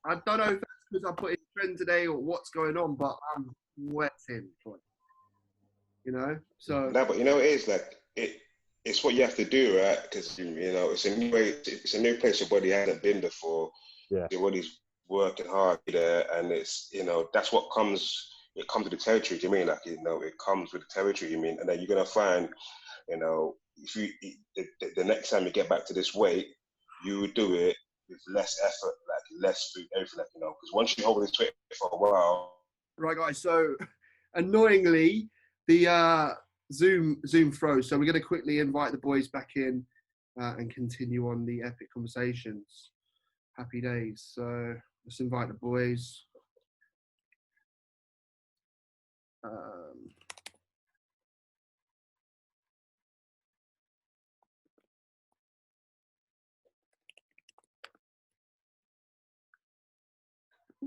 I don't know if that's because I put in trend today or what's going on, but I'm sweating. You know? So. No, but you know, it is like, it's what you have to do, right? Because, you know, it's a new place your body hasn't been before. Yeah. Your body's working hard there, and it's, you know, that's what comes, it comes with the territory. Do you mean? Like, you know, it comes with the territory, you mean? And then you're going to find, you know, if you, the next time you get back to this weight, you do it with less effort, like less food, everything, like, you know, because once you hold this weight for a while. Right, guys, so annoyingly, the Zoom froze. So we're going to quickly invite the boys back in and continue on the epic conversations. Happy days. So let's invite the boys.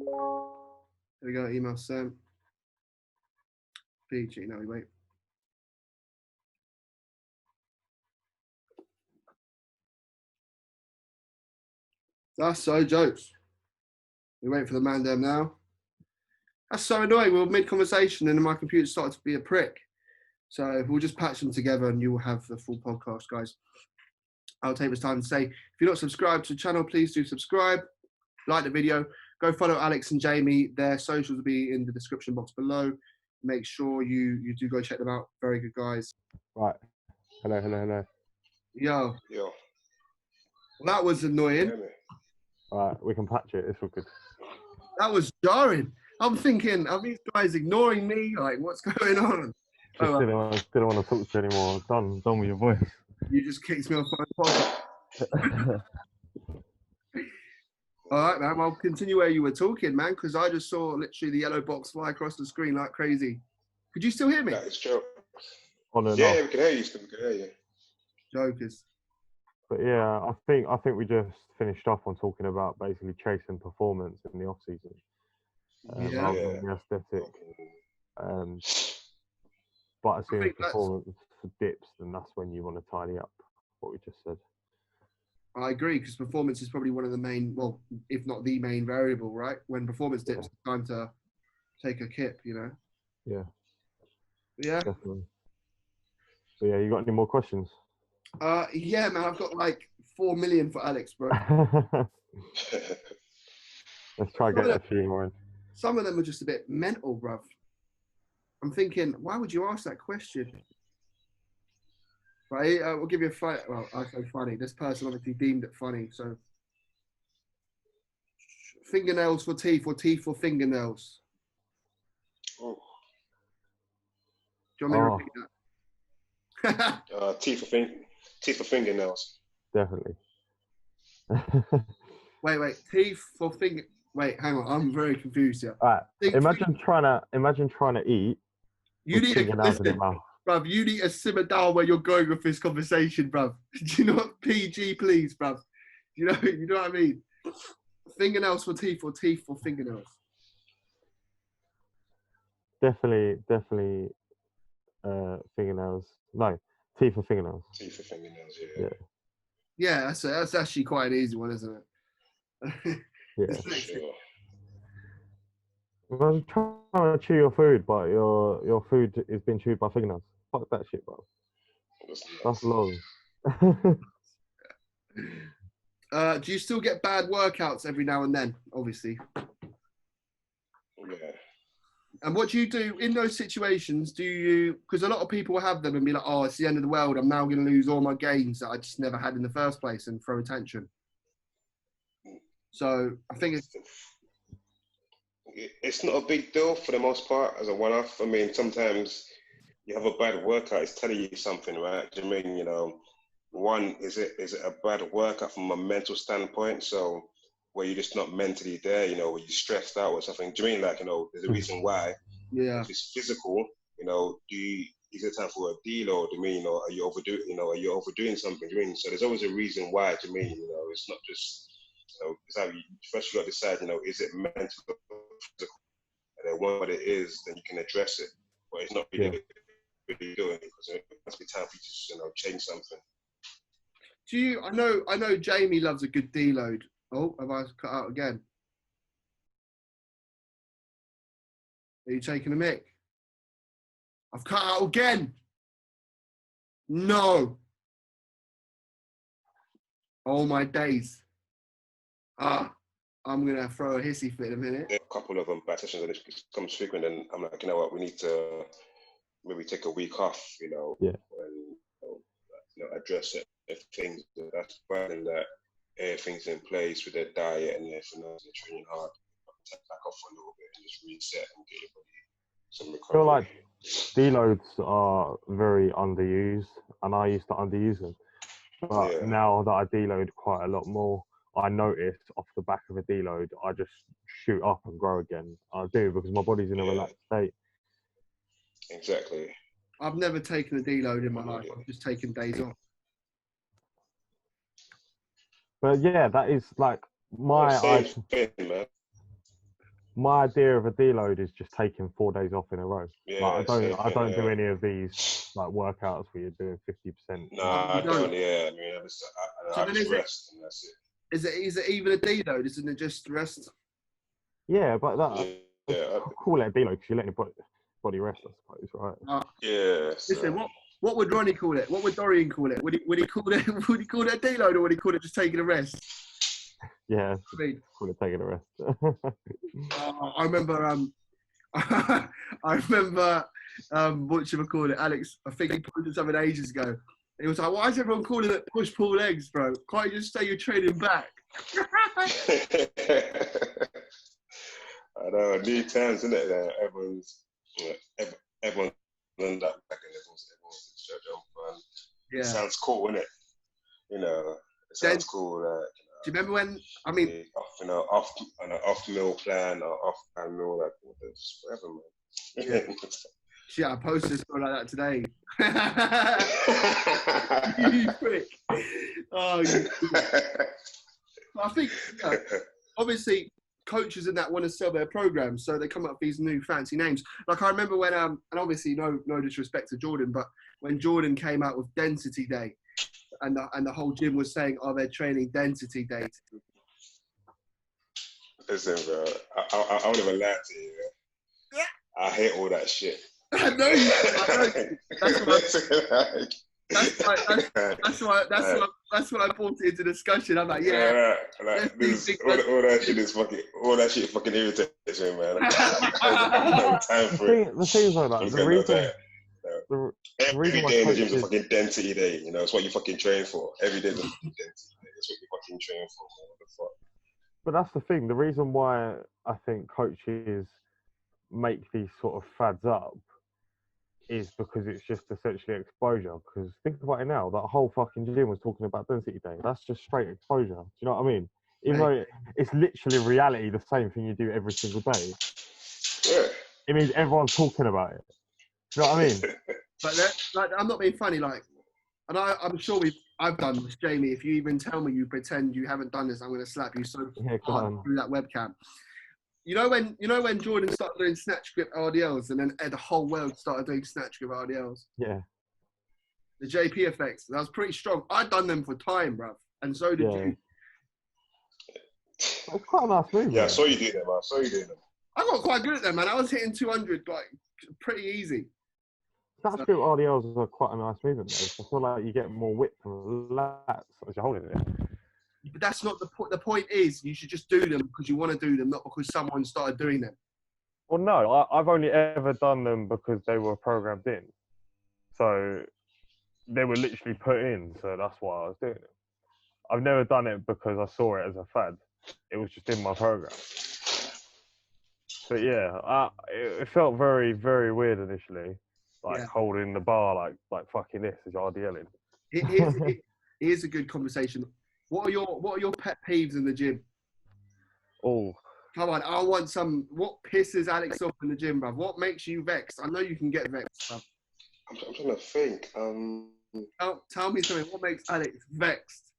There we go, email sent. PG, no, wait. That's so jokes. We wait for the man down now. That's so annoying. We were mid-conversation and then my computer started to be a prick. So we'll just patch them together and you will have the full podcast, guys. I'll take this time to say, if you're not subscribed to the channel, please do subscribe, like the video, go follow Alex and Jamie. Their socials will be in the description box below. Make sure you do go check them out. Very good guys. Right. Hello. Yo. Yo. Well, that was annoying. All right, we can patch it. It's all good. That was jarring. I'm thinking, are these guys ignoring me? Like, what's going on? Just didn't want to talk to you anymore. Done with your voice. You just kicked me off my podcast. All right, man. Well, continue where you were talking, man, because I just saw literally the yellow box fly across the screen like crazy. Could you still hear me? That is true. Yeah, we can hear you. Still, we can hear you. Jokers. But yeah, I think we just finished off on talking about basically chasing performance in the off season. Rather than the aesthetic. But as soon as performance dips, then that's when you want to tidy up what we just said. I agree, because performance is probably one of the main, well, if not the main variable, right? When performance dips, it's time to take a kip, you know? Yeah. Yeah. Definitely. So yeah, you got any more questions? Yeah, man, I've got like 4 million for Alex, bro. Let's try get a few more in. Some of them are just a bit mental, bruv. I'm thinking, why would you ask that question? Right, we'll give you a fight. Well, I say funny. This person obviously deemed it funny. So, fingernails for teeth or teeth for fingernails? Oh. Do you want me to repeat that? Teeth for fingernails. Definitely. Wait. Teeth for finger. Wait, hang on. I'm very confused here. All right. Imagine trying to eat. You need to listen, bruv. You need to simmer down where you're going with this conversation, bruv. Do you know what? PG, please, bruv. You know what I mean? Fingernails for teeth or teeth for fingernails? Definitely. Fingernails. No, teeth for fingernails. Teeth for fingernails. Yeah. Yeah, that's actually quite an easy one, isn't it? Yeah. Sure. Imagine trying to chew your food, but your food is being chewed by fingernails. Fuck that shit, bro. That's long. Do you still get bad workouts every now and then? Obviously. Yeah. And what do you do in those situations? Do you, because a lot of people have them and be like, oh, it's the end of the world. I'm now going to lose all my gains that I just never had in the first place and throw attention. So I think it's not a big deal for the most part as a one-off. I mean, sometimes you have a bad workout, it's telling you something, right? Do you mean, one, is it a bad workout from a mental standpoint? So where you're just not mentally there, where you're stressed out or something. Do you mean there's a reason why? Yeah. If it's physical, is it time for a deload? Do you mean, or are you overdoing something? Do you mean? So there's always a reason why. Do you mean, it's not just, it's how you first you got to decide, is it mental or physical? And then what it is, then you can address it. But it's not really doing it because it must be time for you to change something. I know Jamie loves a good deload. Oh, have I cut out again? Are you taking a mic? I've cut out again. No. Oh my days. I'm gonna throw a hissy fit in a minute. There are a couple of them bad sessions and it becomes frequent, and I'm like, you know what, we need to maybe take a week off, and address it. If things that's bad and that everything's in place with their diet and everything else, they're training hard, take back off for a little bit and just reset and get your body some recovery. I feel like deloads are very underused, and I used to underuse them. But now that I deload quite a lot more, I notice off the back of a deload, I just shoot up and grow again. I do because my body's in a relaxed state. Exactly. I've never taken a deload in my life. I've just taken days off. But yeah, that is like my same thing, man. my idea of a deload is just taking 4 days off in a row. Yeah, Like, I don't do yeah. any of these like workouts where you're doing 50%. Nah, I don't. Yeah, I mean, I then just rest and that's it. Is it even a deload? Isn't it just rest? Yeah, but that Yeah, I'll call it a deload because you're letting your body rest, I suppose, right? yeah. Listen, what would Ronnie call it? What would Dorian call it? Would he call it would he call it a deload, or would he call it just taking a rest? Yeah, I mean, call it taking a rest. I remember what you call it, Alex. I think he posted something ages ago. He was like, "Why is everyone calling it push pull legs, bro? Can't you just say you're training back?" I know, new times, isn't it? Everyone's done that back and everyone's in church jump. Yeah, it sounds cool, innit? You know, it sounds cool. Do you remember when? I mean, off meal plan or off plan meal, like whatever, man. Yeah. Shit, I posted a story like that today. You prick. Oh, you I think, obviously, coaches and that want to sell their programs, so they come up with these new fancy names. Like, I remember when, and obviously, no disrespect to Jordan, but when Jordan came out with Density Day, and the whole gym was saying, "Oh, they're training Density Day." Listen, bro, I won't even lie to you. Yeah. I hate all that shit. I know you. That's why I brought it into discussion. I'm like, yeah. Like, all that shit is fucking irritates me, man. No time for it. The thing is like that. The reason every day in the gym is a fucking density day. You know, it's what you fucking train for. Every day is a fucking density day. That's what you fucking train for. What the fuck? But that's the thing. The reason why I think coaches make these sort of fads up is because it's just essentially exposure. Because think about it now, that whole fucking gym was talking about density day. That's just straight exposure. Do you know what I mean? Even though it's literally reality, the same thing you do every single day. Yeah. It means everyone's talking about it. Do you know what I mean? But like, I'm not being funny. Like, and I'm sure I've done this, Jamie. If you even tell me you pretend you haven't done this, I'm going to slap you so hard through that webcam. You know when Jordan started doing snatch grip RDLs, and then the whole world started doing snatch grip RDLs. Yeah. The JP effects. That was pretty strong. I'd done them for time, bruv, and so did you. It's quite a nice move. Yeah, I saw you do them. I got quite good at them, man. I was hitting 200 like pretty easy. Snatch grip RDLs are quite a nice movement, though. I feel like you get more width from the lats as you're holding it. But that's not the point. The point is, you should just do them because you want to do them, not because someone started doing them. Well, no, I've only ever done them because they were programmed in. So they were literally put in, so that's why I was doing it. I've never done it because I saw it as a fad. It was just in my program. But yeah, it felt very, very weird initially, like holding the bar like fucking this as you're RDLing. Here's a good conversation. What are your pet peeves in the gym? Oh, come on! I want some. What pisses Alex off in the gym, bruv? What makes you vexed? I know you can get vexed, bruv. I'm trying to think. Tell me something. What makes Alex vexed?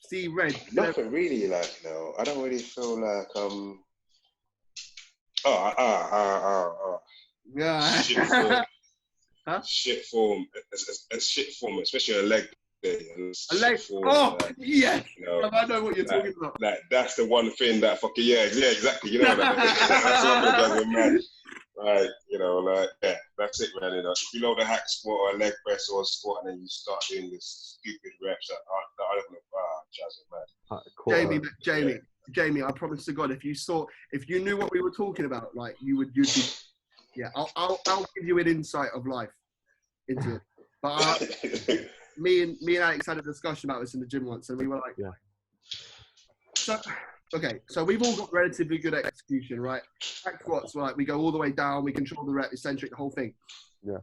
See red. Nothing really. Like, no, I don't really feel like Yeah. Shit form. Huh? Shit form. It's shit form, especially a leg day. A leg. Form, yeah. You know, I know what you're talking about. Like, that's the one thing that fucking exactly. You know that's what does it, man. Like, you know, like, yeah, that's it, man. You know, if you load a hack squat or a leg press or a squat, and then you start doing this stupid reps that I don't know, man. Jamie, I promise to God, if you knew what we were talking about, like you'd be, yeah. I'll give you an insight of life into it. But me and Alex had a discussion about this in the gym once, and we were like, So we've all got relatively good execution, right? Hack squats, like we go all the way down, we control the rep, eccentric, the whole thing. Yeah.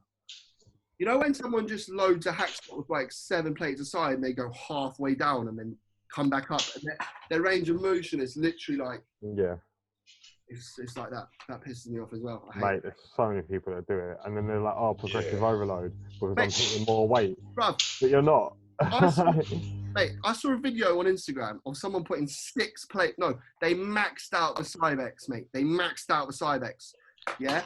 You know when someone just loads a hack squat with like 7 plates aside, and they go halfway down and then come back up, and their range of motion is literally like, it's like that. That pisses me off as well. Mate, there's so many people that do it, and then they're like, "Oh, progressive overload because I'm putting more weight." Bruv, but you're not. Mate, I saw a video on Instagram of someone putting 6 plates. No, they maxed out the Cybex, mate. They maxed out the Cybex. Yeah?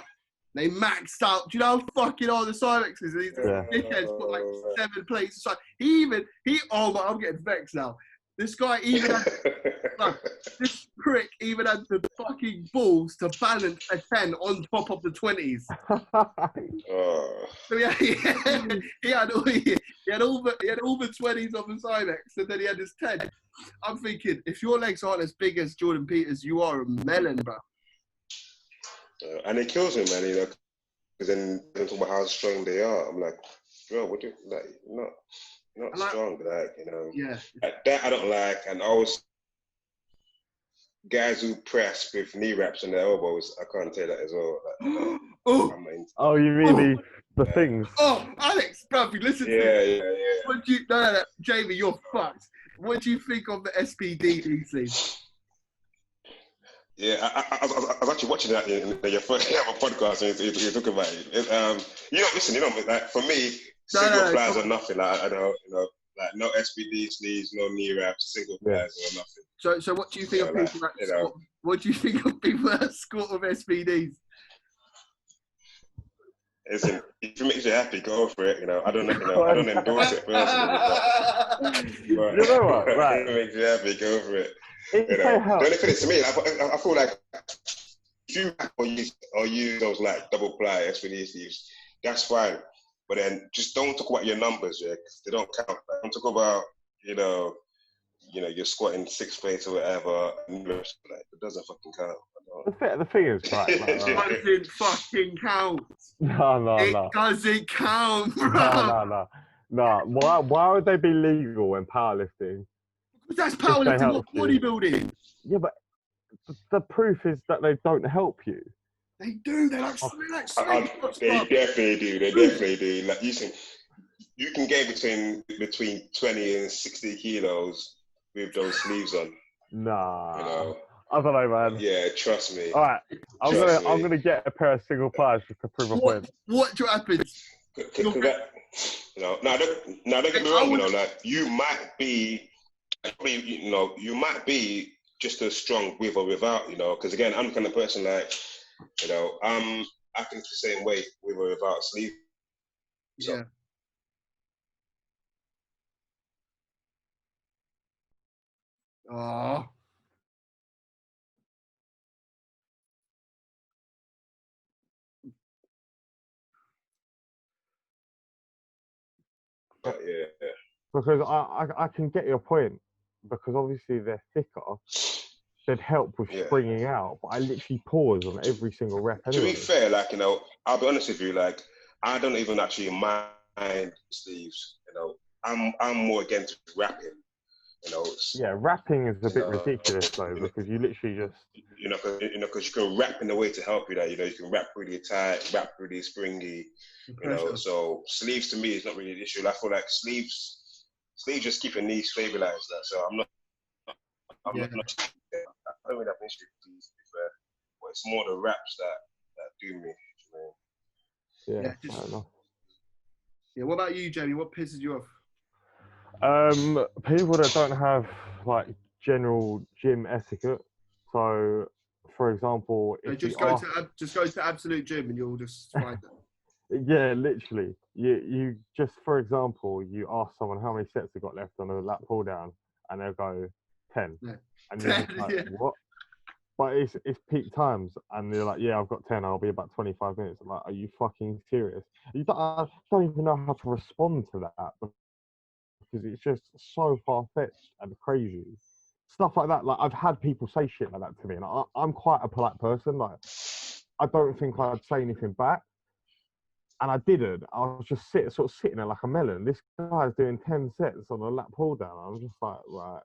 They maxed out. Do you know how fucking hard the Cybex is? These dickheads put like 7 plates aside. Oh my, I'm getting vexed now. This guy even had, no, this prick even had the fucking balls to balance a 10 on top of the 20s. So yeah, he had all the 20s on the Cybex, and then he had his 10. I'm thinking, if your legs aren't as big as Jordan Peters, you are a melon, bro. And it kills me, man, you know, because then they talk about how strong they are. I'm like, bro, what do you, like, not like, strong, like, you know. Yeah. Like, that I don't like, and also guys who press with knee wraps on their elbows, I can't tell that as well. Like, oh, you mean the things? Oh, Alex, bruv, listen to me. Yeah. What do you, no, Jamie, you're fucked. What do you think of the SPD these days? Yeah, I was actually watching that in your first podcast, and you're talking about it. You know, listen, you know, like for me, single pliers are nothing. Like I don't, you know, like no SPD sleeves, no knee wraps, single pliers or nothing. So what do you think of people that squat? What do you think of people that squat with SPDs? Listen, if it makes you happy, go for it. You know, I don't endorse it personally, but you know what? Right. If it makes you happy, go for it. You know, the only thing is to me, I feel like if you use those like double ply SPD sleeves, that's fine. But then just don't talk about your numbers, yeah, because they don't count. Like, don't talk about, you know, you're squatting 6 plates or whatever. Like, it doesn't fucking count. The thing is, right? It doesn't fucking count. No. It doesn't count, bro. No. Why would they be legal in powerlifting? That's powerlifting, not bodybuilding. Yeah, but the proof is that they don't help you. They do. They're like they definitely do. They definitely do. Like you can get between 20 and 60 kilos with those sleeves on. Nah. You know. I don't know, man. Yeah, trust me. All right, I'm gonna get a pair of single pliers just to prove a point. What happens? Now don't get me wrong. You know, like you might be just as strong with or without. You know, because again, I'm the kind of person like, you know, I think the same way with or without sleeve. So. Yeah. Oh. Yeah. Because I can get your point, because obviously they're thicker. They'd help with springing out, but I literally pause on every single rep anyway. To be fair, like, you know, I'll be honest with you, like, I don't even actually mind sleeves. You know, I'm more against wrapping. You know, yeah, wrapping is a bit ridiculous though, because you literally just because you can wrap in a way to help you. That you know, you can wrap really tight, wrap really springy. You know, so sleeves to me is not really an issue. I feel like sleeves just keep your knees stabilized. So I'm not. I don't really have an issue with these, to be fair. But it's more the wraps that do me. Fair enough. Yeah. What about you, Jamie? What pisses you off? People that don't have like general gym etiquette. So, for example, if just go to Absolute Gym and you'll just find it. Yeah, literally. You just, for example, you ask someone how many sets they got left on a lat pull down, and they'll go 10. Yeah. And you're just like, what? But it's peak times, and they're like, yeah, I've got 10. I'll be about 25 minutes. I'm like, are you fucking serious? I don't even know how to respond to that, because it's just so far-fetched and crazy. Stuff like that, like I've had people say shit like that to me, and I'm quite a polite person. Like, I don't think I'd say anything back, and I didn't. I was just sitting there like a melon. This guy's doing 10 sets on a lat pull down. I'm just like, right.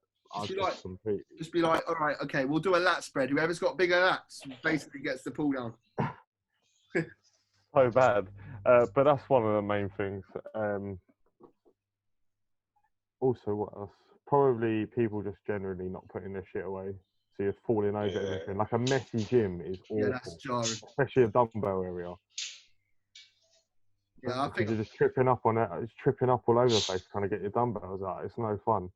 Just be like, all right, okay, we'll do a lat spread. Whoever's got bigger lats basically gets the pull down. So bad, but that's one of the main things. Also, what else? Probably people just generally not putting their shit away. So you're falling over everything. Like a messy gym is awful. Yeah, that's jarring. Especially a dumbbell area. Yeah, I think you're just tripping up on it. It's tripping up all over the place trying to get your dumbbells out. It's no fun.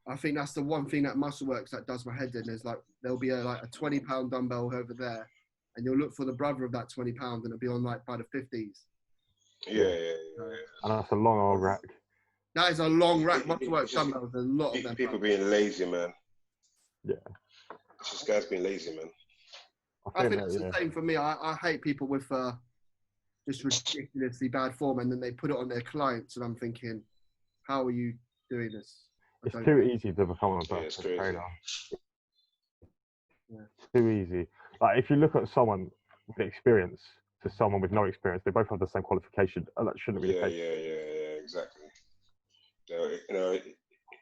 I think that's the one thing that muscle works that does my head in. Is like there'll be like a 20-pound dumbbell over there, and you'll look for the brother of that 20 pounds, and it'll be on like by the 50s. Yeah. And that's a long old rack. That is a long rack. Muscle work dumbbells. A lot of them. People being lazy, man. Yeah. It's just guys being lazy, man. I think it's the same for me. I hate people with just ridiculously bad form, and then they put it on their clients, and I'm thinking, how are you doing this? It's too easy to become a personal trainer. Yeah. It's too easy. Like if you look at someone with experience to someone with no experience, they both have the same qualification. That shouldn't be the case. Yeah, exactly. You know,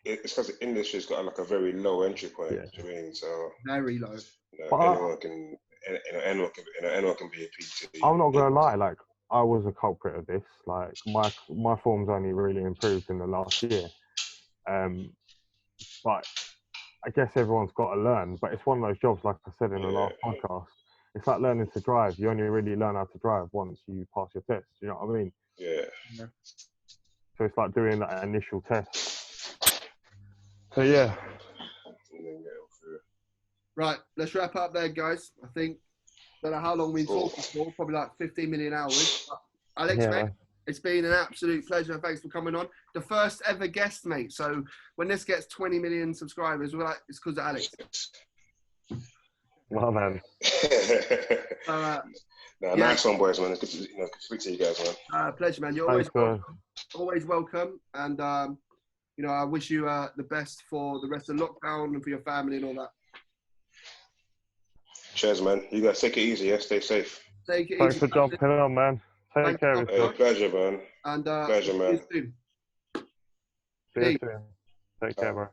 it's because the industry's got like a very low entry point. Yeah. Do you know what I mean? So very low. You know, anyone can be a PT. I'm not gonna lie, like I was a culprit of this. Like my form's only really improved in the last year. But I guess everyone's got to learn. But it's one of those jobs, like I said in the last podcast. It's like learning to drive. You only really learn how to drive once you pass your test. You know what I mean? Yeah. So it's like doing that initial test. So yeah. Right, let's wrap up there, guys. I think, don't know how long we've been talking for, probably like 15 million hours. Alex, mate, it's been an absolute pleasure. Thanks for coming on. The first ever guest, mate. So when this gets 20 million subscribers, we're like, it's because of Alex. Well, man. Nice one, boys, man. Good to speak to you guys, man. Pleasure, man. You're always welcome. And, I wish you the best for the rest of lockdown and for your family and all that. Cheers, man. You guys take it easy, yeah? Stay safe. Take it Thanks easy. for jumping on, man. Take care of yourself. Pleasure, man. And pleasure, man. See you soon. See you soon. Take care, bro.